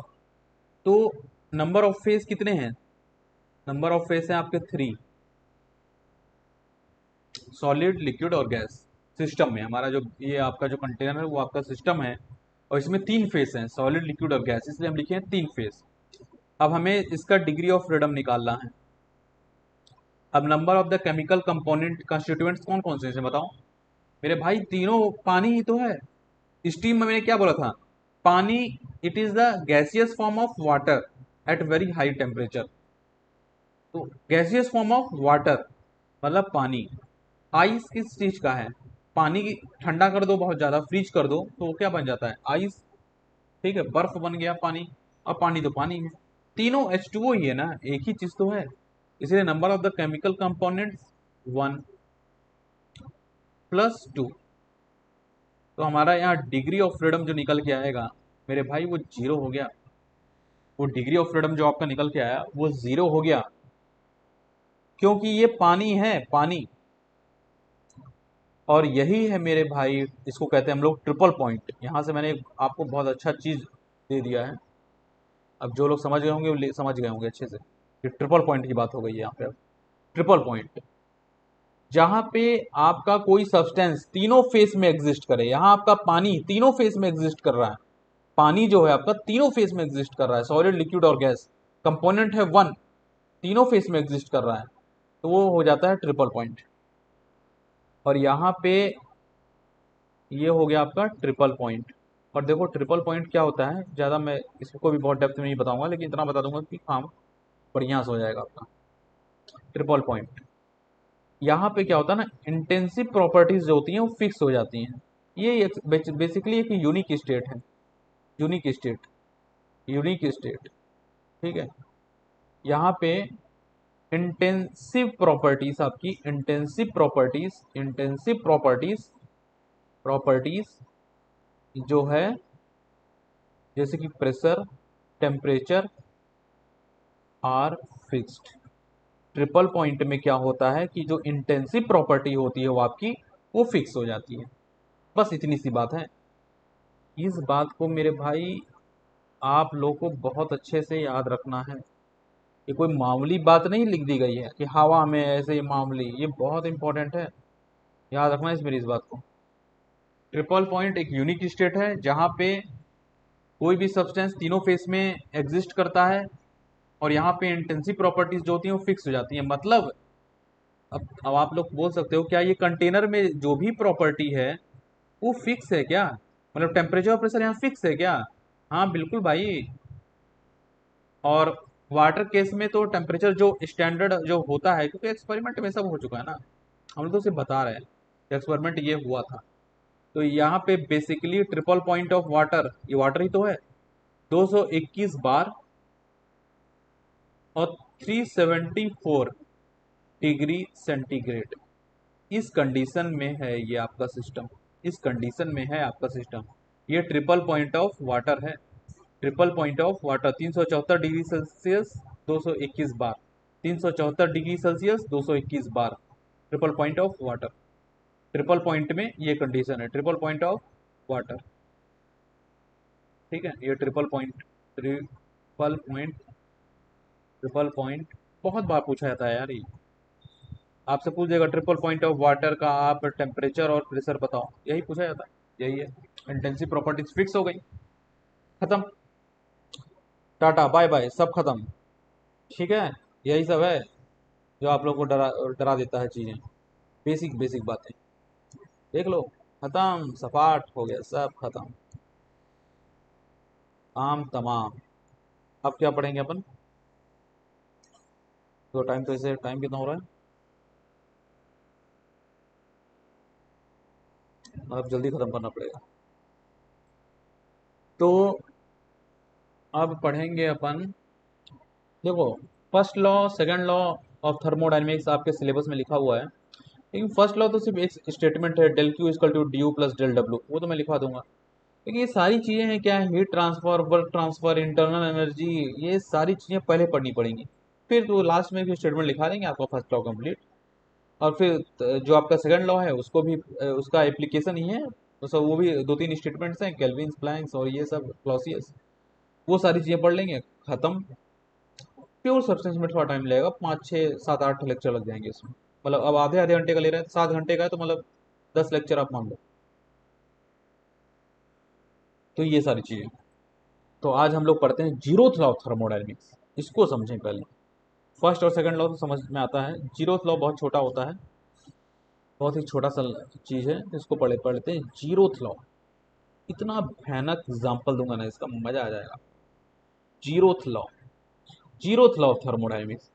तो नंबर ऑफ फेज कितने हैं, नंबर ऑफ फेज हैं आपके थ्री, सॉलिड, लिक्विड और गैस। सिस्टम में हमारा जो ये आपका जो कंटेनर है वो आपका सिस्टम है, और इसमें तीन फेस हैं, सॉलिड, लिक्विड और गैस, इसलिए हम लिखे हैं तीन फेस। अब हमें इसका डिग्री ऑफ फ्रीडम निकालना है। अब number of the chemical component constituents कौन कौन से हैं बताओ मेरे भाई, तीनों पानी ही तो है। स्टीम में मैंने क्या बोला था, पानी, it is the gaseous form of water at very high temperature. तो गैसियस फॉर्म ऑफ वाटर मतलब पानी। आइस किस चीज का है, पानी की ठंडा कर दो बहुत ज्यादा, फ्रीज कर दो तो वो क्या बन जाता है, आइस। ठीक है, बर्फ बन गया पानी, और पानी तो पानी है। तीनों H2O ही है ना, एक ही चीज तो है। इसलिए number of the chemical components 1 + 2। तो हमारा यहाँ डिग्री ऑफ फ्रीडम जो निकल के आएगा मेरे भाई वो 0 हो गया। वो डिग्री ऑफ फ्रीडम जो आपका निकल के आया वो 0 हो गया, क्योंकि ये पानी है, पानी। और यही है मेरे भाई, इसको कहते हैं हम लोग ट्रिपल पॉइंट। यहाँ से मैंने आपको बहुत अच्छा चीज दे दिया है। अब जो लोग समझ गए होंगे वो समझ गए होंगे अच्छे से कि ट्रिपल पॉइंट की बात हो गई है यहाँ पे। अब ट्रिपल पॉइंट जहाँ पे आपका कोई सब्सटेंस तीनों फेस में एग्जिस्ट करे, यहाँ आपका पानी तीनों फेस में एग्जिस्ट कर रहा है। पानी जो है आपका तीनों फेस में एग्जिस्ट कर रहा है, सॉलिड, लिक्विड और गैस। कंपोनेंट है 1, तीनों फेस में एग्जिस्ट कर रहा है, तो वो हो जाता है ट्रिपल पॉइंट। और यहाँ पे ये हो गया आपका ट्रिपल पॉइंट। और देखो ट्रिपल पॉइंट क्या होता है, ज़्यादा मैं इसको भी बहुत डेप्थ में नहीं बताऊंगा, लेकिन इतना बता दूंगा कि काम बढ़िया से हो जाएगा आपका। ट्रिपल पॉइंट यहाँ पे क्या होता है ना, इंटेंसिव प्रॉपर्टीज जो होती हैं वो फिक्स हो जाती हैं। ये बेसिकली एक यूनिक स्टेट है, यूनिक स्टेट, यूनिक स्टेट। ठीक है, यहाँ पे इंटेंसिव प्रॉपर्टीज, आपकी intensive properties, intensive properties, properties जो है जैसे कि pressure, temperature are fixed. Triple point में क्या होता है कि जो इंटेंसिव प्रॉपर्टी होती है वो आपकी वो फिक्स हो जाती है। बस इतनी सी बात है। इस बात को मेरे भाई आप लोग को बहुत अच्छे से याद रखना है। ये कोई मामूली बात नहीं लिख दी गई है कि हवा में ऐसे मामूली, ये बहुत इंपॉर्टेंट है, याद रखना इस मेरी इस बात को। ट्रिपल पॉइंट एक यूनिक स्टेट है जहाँ पे कोई भी सब्सटेंस तीनों फेस में एग्जिस्ट करता है, और यहाँ पे इंटेंसिव प्रॉपर्टीज जो होती हैं वो फिक्स हो जाती हैं। मतलब अब आप लोग बोल सकते हो क्या ये कंटेनर में जो भी प्रॉपर्टी है वो फिक्स है क्या, मतलब टेम्परेचर और प्रेशर यहाँ फिक्स है क्या। हाँ बिल्कुल भाई। और वाटर केस में तो टेम्परेचर जो स्टैंडर्ड जो होता है, क्योंकि एक्सपेरिमेंट में सब हो चुका है ना, हम लोग तो सिर्फ बता रहे हैं एक्सपेरिमेंट ये हुआ था। तो यहाँ पे basically triple point of water, ये वाटर ही तो है, 221 बार और 374 डिग्री सेंटीग्रेड। इस कंडीशन में है ये आपका सिस्टम, इस कंडीशन में है आपका सिस्टम। ये ट्रिपल पॉइंट ऑफ वाटर है, triple point of water. 374 degree Celsius 221 bar, 374 degree Celsius 221 bar, triple point of water. Triple point में ये कंडीशन है, ट्रिपल पॉइंट ऑफ वाटर। ठीक है, ये triple point, triple point, triple point बहुत बार पूछा जाता है यार ये। आपसे पूछ देगा ट्रिपल पॉइंट ऑफ वाटर का आप टेम्परेचर और प्रेशर बताओ, यही पूछा जाता है, यही है। इंटेंसिव प्रॉपर्टीज फिक्स हो गई, खत्म, टाटा बाय बाय, सब खत्म। ठीक है, यही सब है जो आप लोग को डरा डरा देता है चीजें, बेसिक बेसिक बातें। देख लो, खत्म, सपाट हो गया, सब खत्म, काम तमाम। अब क्या पढ़ेंगे अपन, तो टाइम तो ऐसे टाइम कितना हो रहा है, मतलब जल्दी खत्म करना पड़ेगा। तो अब पढ़ेंगे अपन, देखो first law, second law of thermodynamics आपके सिलेबस में लिखा हुआ है, लेकिन फर्स्ट लॉ तो सिर्फ एक स्टेटमेंट है, del Q equal to D U plus del W, वो तो मैं लिखवा दूंगा। लेकिन ये सारी चीज़ें हैं क्या, heat transfer, work transfer, internal energy, ये सारी चीज़ें पहले पढ़नी पड़ेंगी। फिर तो लास्ट में भी स्टेटमेंट लिखा देंगे आपका फर्स्ट लॉ कंप्लीट। और फिर जो आपका सेकंड लॉ है उसको भी उसका एप्लीकेशन ही है, तो सब वो भी दो तीन स्टेटमेंट्स हैं, केल्विन, प्लैंक्स और ये सब क्लॉसियस, वो सारी चीज़ें पढ़ लेंगे, खत्म। प्योर सब्सटेंस में थोड़ा टाइम लगेगा, 5 6 7 8 लेक्चर लग जाएंगे इसमें। मतलब अब आधे आधे घंटे का ले रहे हैं, 7 घंटे का है तो मतलब 10 लेक्चर आप मान लो। तो ये सारी चीज़ें। तो आज हम लोग पढ़ते हैं जीरोथ लॉ ऑफ थर्मोडायनेमिक्स। इसको समझें पहले। फर्स्ट और सेकंड लॉ तो समझ में आता है, जीरोथ लॉ बहुत छोटा होता है, बहुत ही छोटा सा चीज़ है, इसको पढ़ते हैं जीरोथ लॉ। इतना भयानक एग्जाम्पल दूंगा ना, इसका मजा आ जाएगा। Zeroth law, zeroth law of thermodynamics.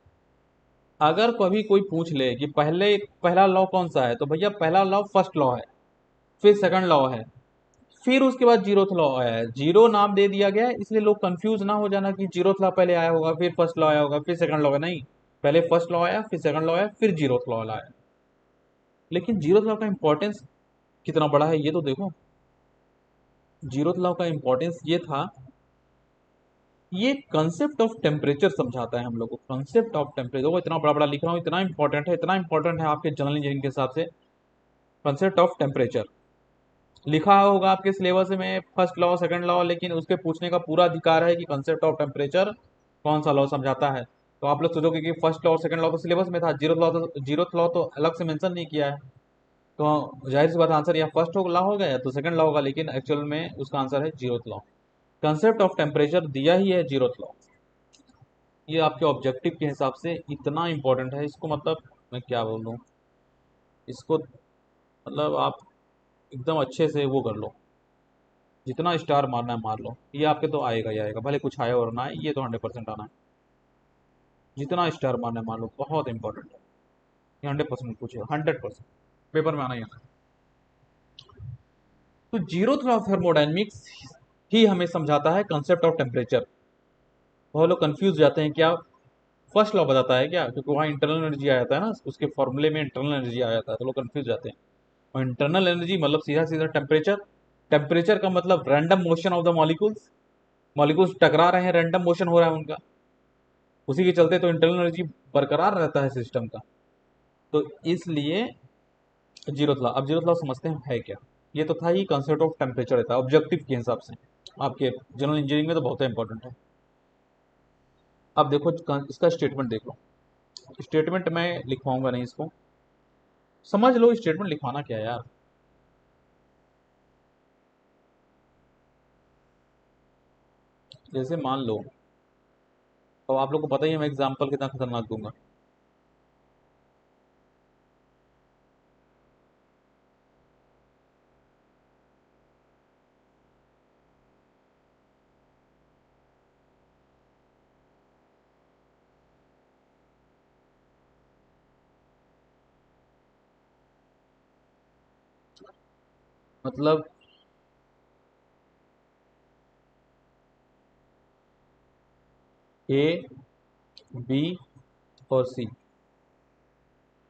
अगर कभी कोई पूछ ले कि पहला लॉ कौन सा है, तो भैया पहला लॉ फर्स्ट लॉ है, फिर सेकंड लॉ है, फिर उसके बाद जीरोथ लॉ आया है। जीरो नाम दे दिया गया है, इसलिए लोग कंफ्यूज ना हो जाना कि जीरोथ लॉ पहले आया होगा, फिर फर्स्ट लॉ आया होगा, फिर सेकंड लॉ। नहीं, पहले फर्स्ट लॉ आया, फिर सेकंड लॉ आया, फिर जीरोथ लॉ आया। लेकिन जीरोथ लॉ का इंपॉर्टेंस कितना बड़ा है ये तो देखो। जीरोथ लॉ का इंपॉर्टेंस ये था, ये कंसेप्ट ऑफ टेम्परेचर समझाता है हम लोग को। कंसेप्ट ऑफ टेम्परेचर वो इतना बड़ा बड़ा लिख रहा हूँ, इतना इंपॉर्टेंट है, इतना इंपॉर्टेंट है आपके जनरल इंजीनियरिंग के हिसाब से। कंसेप्ट ऑफ टेम्परेचर लिखा होगा आपके सिलेबस में फर्स्ट लॉ सेकंड लॉ, लेकिन उसके पूछने का पूरा अधिकार है कि कंसेप्ट ऑफ टेम्परेचर कौन सा लॉ समझाता है। तो आप लोग सोचोगे कि फर्स्ट लॉ और सेकंड लॉ तो सिलेबस में था, जीरोथ लॉ तो अलग से मेंशन नहीं किया है। तो जाहिर सी बात आंसर या फर्स्ट लॉ होगा या तो सेकंड लॉ होगा, लेकिन एक्चुअल में उसका आंसर है zeroth law. Concept of temperature दिया ही है जीरोथ लॉ। ये आपके ऑब्जेक्टिव के हिसाब से इतना इंपॉर्टेंट है, इसको मतलब मैं क्या बोलूँ, इसको मतलब आप एकदम अच्छे से वो कर लो, जितना स्टार मारना है मार लो। ये आपके तो आएगा ही आएगा, भले कुछ आए और ना आए, ये तो 100% आना है। जितना स्टार मारना है मार लो, बहुत इंपॉर्टेंट है ये। 100% पूछेगा, 100% पेपर में आना ही आना है। तो जीरोथ लॉ ऑफ थर्मोडायनेमिक्स ही हमें समझाता है कंसेप्ट ऑफ टेम्परेचर। बहुत लोग कंफ्यूज जाते हैं, क्या फर्स्ट लॉ बताता है क्या, क्योंकि वहाँ इंटरनल एनर्जी आ जाता है ना, उसके फॉर्मूले में इंटरनल एनर्जी आ जाता है, तो लोग कंफ्यूज जाते हैं। और इंटरनल एनर्जी मतलब सीधा सीधा टेम्परेचर। टेम्परेचर का मतलब random motion of the molecules. Molecules टकरा रहे हैं, रैंडम मोशन हो रहा है उनका, उसी के चलते तो इंटरनल एनर्जी बरकरार रहता है सिस्टम का। तो इसलिए जीरोथ लॉ। अब जीरोथ लॉ समझते हैं है क्या। ये तो था ही कंसेप्ट ऑफ टेम्परेचर रहता है ऑब्जेक्टिव के हिसाब से, आपके जनरल इंजीनियरिंग में तो बहुत इंपॉर्टेंट है। अब देखो इसका स्टेटमेंट देख लो। स्टेटमेंट मैं लिखवाऊंगा नहीं इसको, समझ लो स्टेटमेंट लिखवाना क्या है यार। जैसे मान लो, तो आप लोग को पता ही है मैं एग्जाम्पल कितना खतरनाक दूंगा। मतलब ए, बी और सी।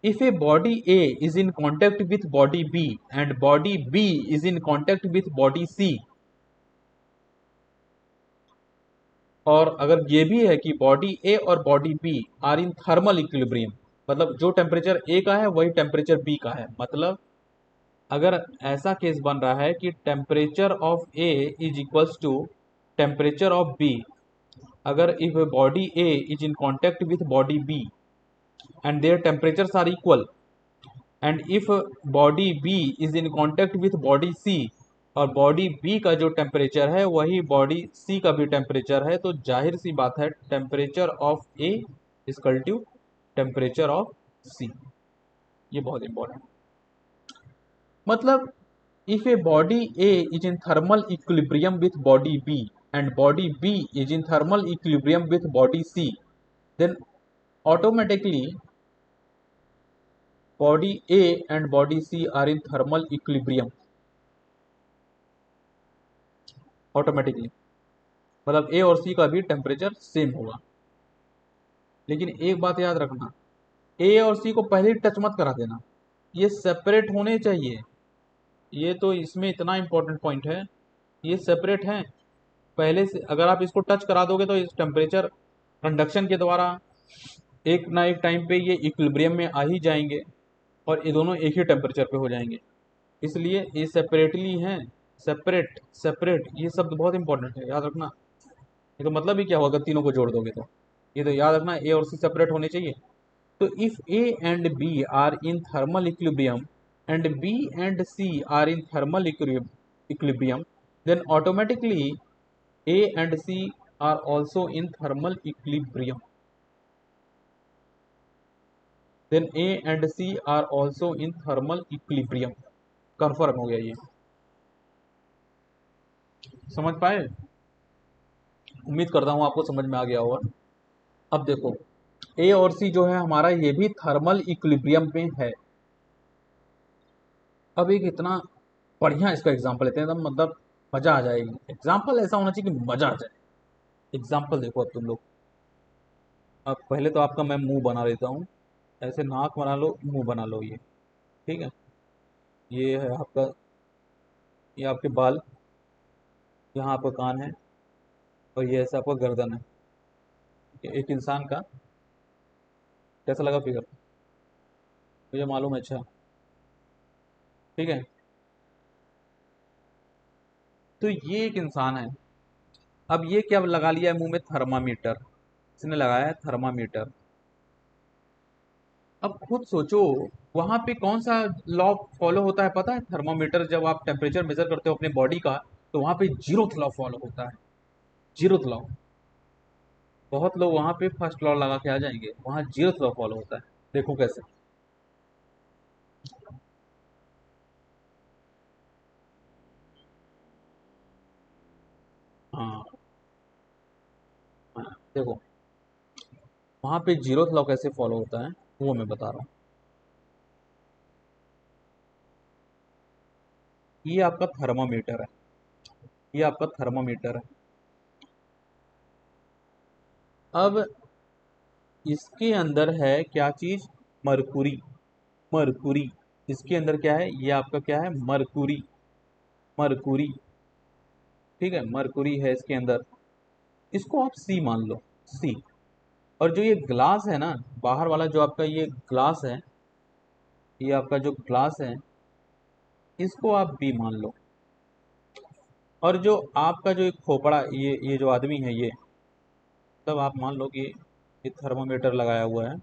If a body A is in contact with body B and body B is in contact with body C, और अगर ये भी है कि बॉडी ए और body B are in thermal equilibrium, मतलब जो टेम्परेचर ए का है वही टेम्परेचर बी का है। मतलब अगर ऐसा केस बन रहा है कि temperature of A is equals to temperature of B, अगर if body A is in contact with body B and their temperatures are equal, and if body B is in contact with body C, और body B का जो temperature है वही body सी का भी temperature है, तो जाहिर सी बात है temperature of A equal to temperature of C. ये बहुत इंपॉर्टेंट। मतलब if a body A is in thermal equilibrium with body B and body B is in thermal equilibrium with body C, then automatically body A and body C are in thermal equilibrium automatically. मतलब ए और सी का भी temperature same होगा। लेकिन एक बात याद रखना, ए और सी को पहले ही टच मत करा देना, ये सेपरेट होने चाहिए। ये तो इसमें इतना इंपॉर्टेंट पॉइंट है, ये सेपरेट हैं पहले से। अगर आप इसको टच करा दोगे तो इस टेम्परेचर कंडक्शन के द्वारा एक ना एक टाइम पे ये इक्विलिब्रियम में आ ही जाएंगे और ये दोनों एक ही टेम्परेचर पे हो जाएंगे। इसलिए ये सेपरेटली हैं, सेपरेट सेपरेट, ये शब्द बहुत इंपॉर्टेंट है, याद रखना। ये तो मतलब ही क्या होगा तीनों को जोड़ दोगे तो, ये तो याद रखना ए और सी सेपरेट होने चाहिए। तो if A and B are in thermal equilibrium and B and C are in thermal equilibrium, then automatically A and C are also in thermal equilibrium. Then A and C are also in thermal equilibrium. Confirm हो गया ये, समझ पाए? उम्मीद करता हूँ आपको समझ में आ गया होगा। अब देखो ए और सी जो है हमारा ये भी थर्मल इक्विलिब्रियम में है। अब एक इतना बढ़िया इसका एग्जांपल लेते हैं, एकदम मतलब मजा आ जाएगी। एग्जांपल ऐसा होना चाहिए कि मजा आ जाए। एग्जांपल देखो अब तुम लोग, अब पहले तो आपका मैं मुंह बना लेता हूँ, ऐसे नाक बना लो, मुंह बना लो, ये ठीक है। ये है आपका, ये आपके बाल, यहाँ आपका कान है, और ये ऐसा आपका गर्दन है। एक इंसान का कैसा लगा फिगर, मुझे मालूम है, अच्छा ठीक है। तो ये एक इंसान है। अब ये क्या लगा लिया है मुंह में, थर्मामीटर, इसने लगाया है थर्मामीटर। अब खुद सोचो वहां पे कौन सा लॉ फॉलो होता है पता है? थर्मामीटर जब आप टेम्परेचर मेजर करते हो अपने बॉडी का, तो वहां पे जीरोथ लॉ फॉलो होता है, जीरोथ लॉ। बहुत लोग वहां पे फर्स्ट लॉ लगा के आ जाएंगे, वहां जीरोथ लॉ फॉलो होता है। देखो कैसे। हाँ, हाँ, देखो वहां पे जीरोथ लॉ कैसे फॉलो होता है वो मैं बता रहा हूँ। ये आपका थर्मामीटर है, ये आपका थर्मामीटर है। अब इसके अंदर है क्या चीज, मरकुरी, मरकुरी। इसके अंदर क्या है, ये आपका क्या है, मरकुरी, मरकुरी, ठीक है, मरकुरी है इसके अंदर। इसको आप सी मान लो, सी। और जो ये ग्लास है ना, बाहर वाला जो आपका ये ग्लास है, ये आपका जो ग्लास है, इसको आप बी मान लो। और जो आपका जो एक खोपड़ा, ये जो आदमी है, ये तब आप मान लो कि ये थर्मामीटर लगाया हुआ है।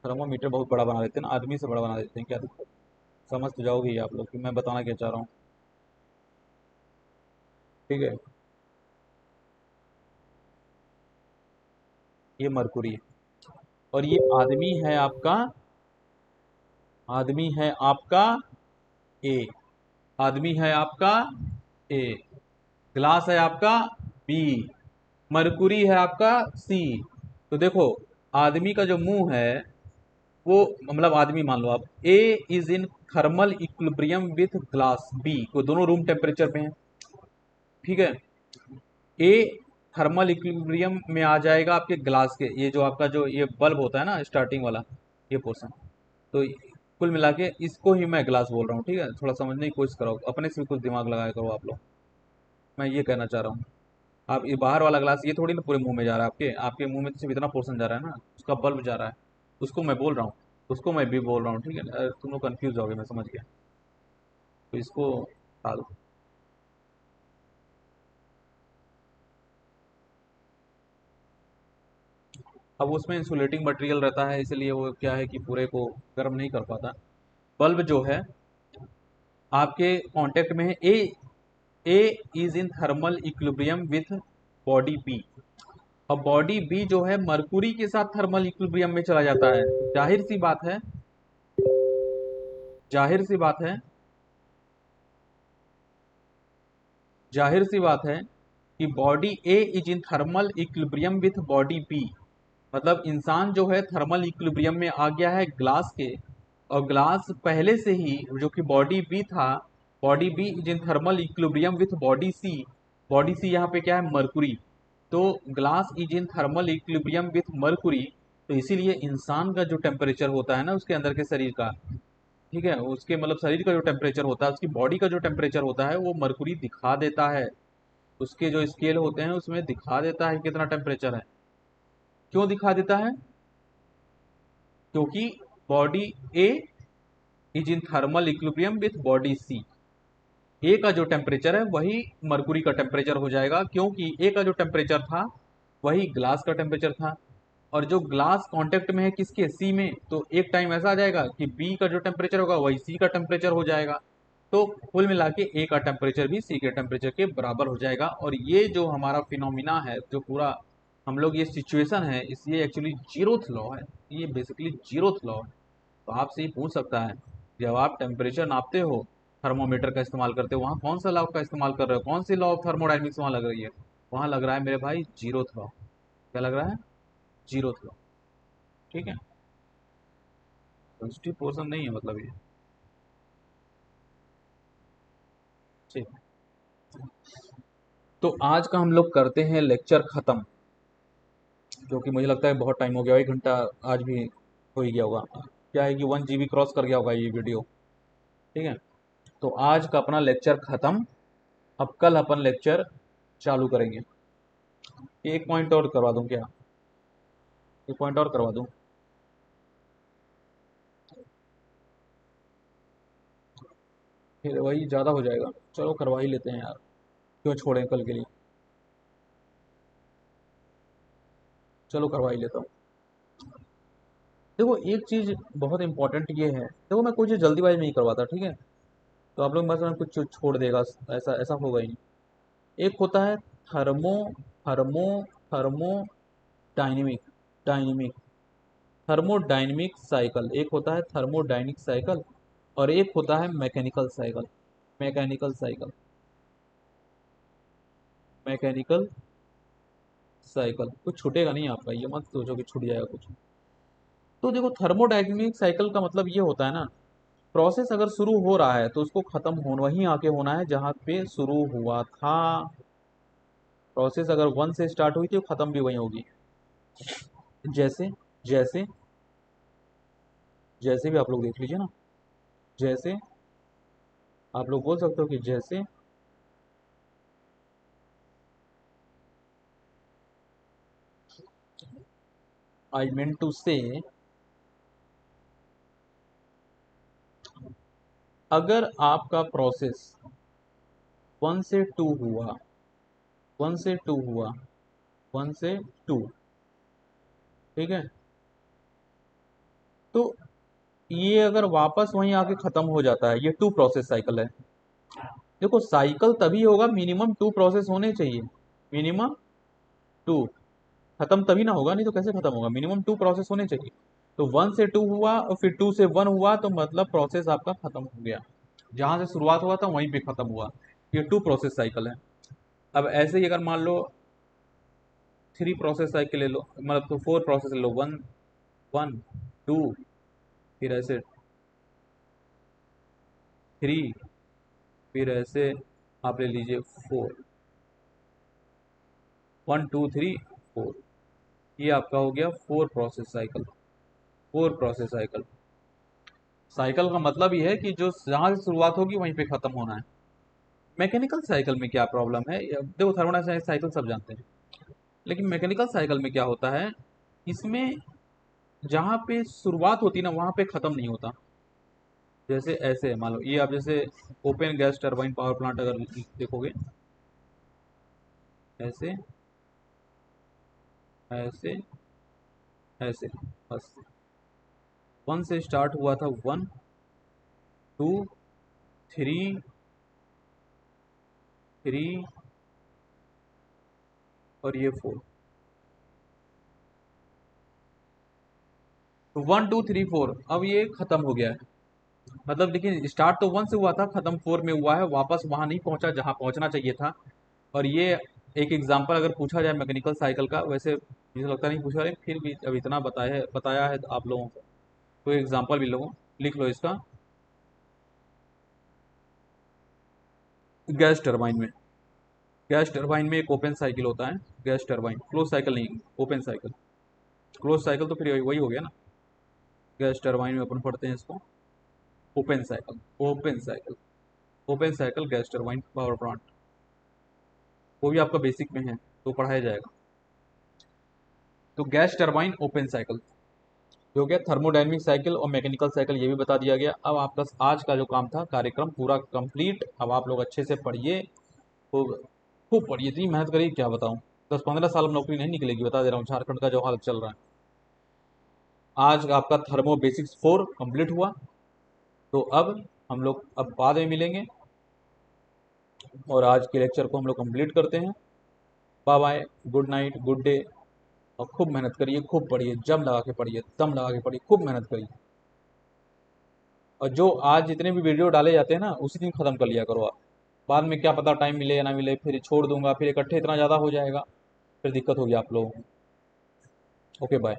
थर्मामीटर बहुत बड़ा बना देते हैं ना, आदमी से बड़ा बना देते हैं, क्या दिक्कत? समझ तो जाओगे ही आप लोग कि मैं बताना क्या चाह रहा हूँ, ठीक है। ये मरकुरी है, और ये आदमी है आपका, आदमी है आपका ए, आदमी है आपका ए, ग्लास है आपका बी, मरकुरी है आपका सी। तो देखो आदमी का जो मुंह है वो, मतलब आदमी मान लो आप, A is in thermal equilibrium with glass B, वो दोनों रूम टेम्परेचर पे हैं, ठीक है। ए थर्मल इक्विलिब्रियम में आ जाएगा आपके ग्लास के, ये जो आपका जो ये बल्ब होता है ना स्टार्टिंग वाला, ये पोर्शन। तो कुल मिला के इसको ही मैं ग्लास बोल रहा हूँ, ठीक है। थोड़ा समझने की कोशिश करो, अपने से भी कुछ दिमाग लगाया करो आप लोग। मैं ये कहना चाह रहा हूँ, आप ये बाहर वाला ग्लास, ये थोड़ी ना पूरे मुंह में जा रहा है, आपके आपके मुंह में तो सिर्फ इतना पोर्शन जा रहा है ना, उसका बल्ब जा रहा है, उसको मैं बोल रहा हूँ, उसको मैं भी बोल रहा हूँ, ठीक है। तुम लोग कंफ्यूज हो गए, मैं समझ गया। तो इसको हटा दो। अब उसमें इंसुलेटिंग मटेरियल रहता है, इसलिए वो क्या है कि पूरे को गर्म नहीं कर पाता। बल्ब जो है आपके कांटेक्ट में है, A is in thermal equilibrium with body B. अब बॉडी बी जो है मरकुरी के साथ थर्मल इक्विलिब्रियम में चला जाता है। जाहिर सी बात है, जाहिर सी बात है, जाहिर सी बात है कि body A is in thermal equilibrium with body B. मतलब इंसान जो है थर्मल इक्विलिब्रियम में आ गया है ग्लास के, और ग्लास पहले से ही जो कि बॉडी बी था, body B is in thermal equilibrium with body C. Body C यहाँ पे क्या है, मरकुरी। तो glass is in thermal equilibrium with mercury. तो इसीलिए इंसान का जो टेम्परेचर होता है ना उसके अंदर के शरीर का, ठीक है, उसके मतलब शरीर का जो टेम्परेचर होता है, उसकी बॉडी का जो टेम्परेचर होता है, वो मरकुरी दिखा देता है। उसके जो स्केल होते हैं उसमें दिखा देता है कितना टेम्परेचर है। क्यों दिखा देता है? क्योंकि body A is in thermal equilibrium with body C. A का जो टेम्परेचर है वही मरकुरी का टेम्परेचर हो जाएगा, क्योंकि ए का जो टेम्परेचर था वही ग्लास का टेम्परेचर था। और जो ग्लास कांटेक्ट में है किसके, सी में, तो एक टाइम ऐसा आ जाएगा कि बी का जो टेम्परेचर होगा वही सी का टेम्परेचर हो जाएगा। तो कुल मिला के ए का टेम्परेचर भी सी के टेम्परेचर के बराबर हो जाएगा। और ये जो हमारा फिनोमिना है, जो पूरा हम लोग ये सिचुएशन है, इस ये एक्चुअली जीरोथ लॉ है, ये बेसिकली जीरोथ लॉ है। तो आपसे ये पूछ सकता है, जब आप टेम्परेचर नापते हो, थर्मोमीटर का इस्तेमाल करते हो, वहाँ कौन सा लॉ का इस्तेमाल कर रहे हो, कौन सी लॉ ऑफ थर्मोडाइनमिक्स वहाँ लग रही है? वहाँ लग रहा है मेरे भाई जीरोथ लॉ। क्या लग रहा है? Zeroth law. ठीक है, पॉजिटिव पोर्शन नहीं है मतलब ये। ठीक, तो आज का हम लोग करते हैं लेक्चर खत्म, जो कि मुझे लगता है बहुत टाइम हो गया, 1 घंटा आज भी हो ही गया होगा। क्या है कि 1 GB क्रॉस कर गया होगा ये वीडियो। ठीक है, तो आज का अपना लेक्चर खत्म। अब कल अपन लेक्चर चालू करेंगे। एक पॉइंट और करवा दूं क्या? एक पॉइंट और करवा दूं? फिर वही ज़्यादा हो जाएगा। चलो करवा ही लेते हैं यार, क्यों छोड़ें कल के लिए। चलो करवा ही लेता हूँ। देखो एक चीज़ बहुत इंपॉर्टेंट ये है, देखो मैं कोई चीज़ जल्दीबाजी में नहीं करवाता, ठीक है? तो आप लोग बस में कुछ छोड़ देगा, ऐसा ऐसा होगा ही नहीं। एक होता है thermo thermo thermo dynamic dynamic thermodynamic cycle, एक होता है थर्मोडायनेमिक साइकिल, और एक होता है mechanical cycle. Mechanical cycle, mechanical cycle कुछ छूटेगा नहीं आपका, ये मत सोचो कि छूट जाएगा कुछ। तो देखो थर्मोडायनेमिक साइकिल का मतलब ये होता है ना, प्रोसेस अगर शुरू हो रहा है तो उसको खत्म होना वहीं आके होना है जहाँ पे शुरू हुआ था। प्रोसेस अगर 1 से स्टार्ट हुई थी तो खत्म भी वहीं होगी। जैसे जैसे जैसे भी आप लोग देख लीजिए ना, जैसे आप लोग बोल सकते हो कि जैसे आई मीन टू से, अगर आपका प्रोसेस 1 से 2 हुआ, 1 से 2 हुआ, 1 से 2, ठीक है, तो ये अगर वापस वहीं आके खत्म हो जाता है, ये 2 प्रोसेस साइकिल है। देखो साइकिल तभी होगा, मिनिमम 2 प्रोसेस होने चाहिए, मिनिमम 2। खत्म तभी ना होगा, नहीं तो कैसे खत्म होगा? मिनिमम 2 प्रोसेस होने चाहिए। तो 1 से 2 हुआ और फिर 2 से 1 हुआ, तो मतलब प्रोसेस आपका खत्म हो गया। जहां से शुरुआत हुआ था वहीं पे खत्म हुआ। ये 2 प्रोसेस साइकिल है। अब ऐसे ही अगर मान लो 3 प्रोसेस साइकिल ले लो, मतलब तो 4 प्रोसेस ले लो, 1 1 2, फिर ऐसे 3, फिर ऐसे आप ले लीजिए 4, 1 2 3 4। ये आपका हो गया 4 process cycle. 4 process cycle, cycle का मतलब ये है कि जो जहां से शुरुआत होगी वहीं पे खत्म होना है। मैकेनिकल साइकिल में क्या प्रॉब्लम है? देखो थर्मोडायनामिक साइकिल सब जानते हैं, लेकिन मैकेनिकल साइकिल में क्या होता है, इसमें जहाँ पे शुरुआत होती है ना वहाँ पे ख़त्म नहीं होता। जैसे ऐसे मान लो, ये आप जैसे open gas turbine power plant अगर देखोगे, ऐसे ऐसे ऐसे, बस 1 से स्टार्ट हुआ था, 1 2 3 3 और ये 4। तो 1 2 3 4 अब ये खत्म हो गया है। मतलब देखिए स्टार्ट तो 1 से हुआ था, खत्म 4 में हुआ है, वापस वहां नहीं पहुंचा जहां पहुंचना चाहिए था। और ये एक एग्जांपल अगर पूछा जाए मैकेनिकल साइकिल का, वैसे मुझे लगता नहीं पूछा है, फिर भी अब इतना बताया है आप लोगों को, तो एग्जांपल भी लोगों लिख लो इसका। गैस टरबाइन में, गैस टरबाइन में एक ओपन साइकिल होता है। गैस टरबाइन क्लोज साइकिल नहीं, ओपन साइकिल। क्लोज साइकिल तो फिर वही हो गया ना। गैस टरबाइन में अपन पढ़ते हैं इसको open cycle, open cycle, open cycle gas turbine power plant. वो भी आपका बेसिक में है तो पढ़ाया जाएगा। तो गैस टरबाइन ओपन साइकिल जो गया, थर्मोडायनेमिक साइकिल और मैकेनिकल साइकिल ये भी बता दिया गया। अब आपका आज का जो काम था कार्यक्रम पूरा कंप्लीट। अब आप लोग अच्छे से पढ़िए, खूब खूब पढ़िए, इतनी मेहनत करिए क्या बताऊं। 10 15 साल में नौकरी नहीं निकलेगी, बता दे रहा हूँ, झारखंड का जो हाल चल रहा है। आज आपका थर्मो बेसिक्स 4 कंप्लीट हुआ। तो अब हम लोग अब बाद में मिलेंगे और आज के लेक्चर को हम लोग कंप्लीट करते हैं। Bye bye, good night, good day. और खूब मेहनत करिए, खूब पढ़िए, जम लगा के पढ़िए, दम लगा के पढ़िए, खूब मेहनत करिए। और जो आज जितने भी वीडियो डाले जाते हैं ना, उसी दिन ख़त्म कर लिया करो आप। बाद में क्या पता टाइम मिले या ना मिले, फिर छोड़ दूंगा, फिर इकट्ठे इतना ज़्यादा हो जाएगा, फिर दिक्कत होगी आप लोगों को। Okay bye.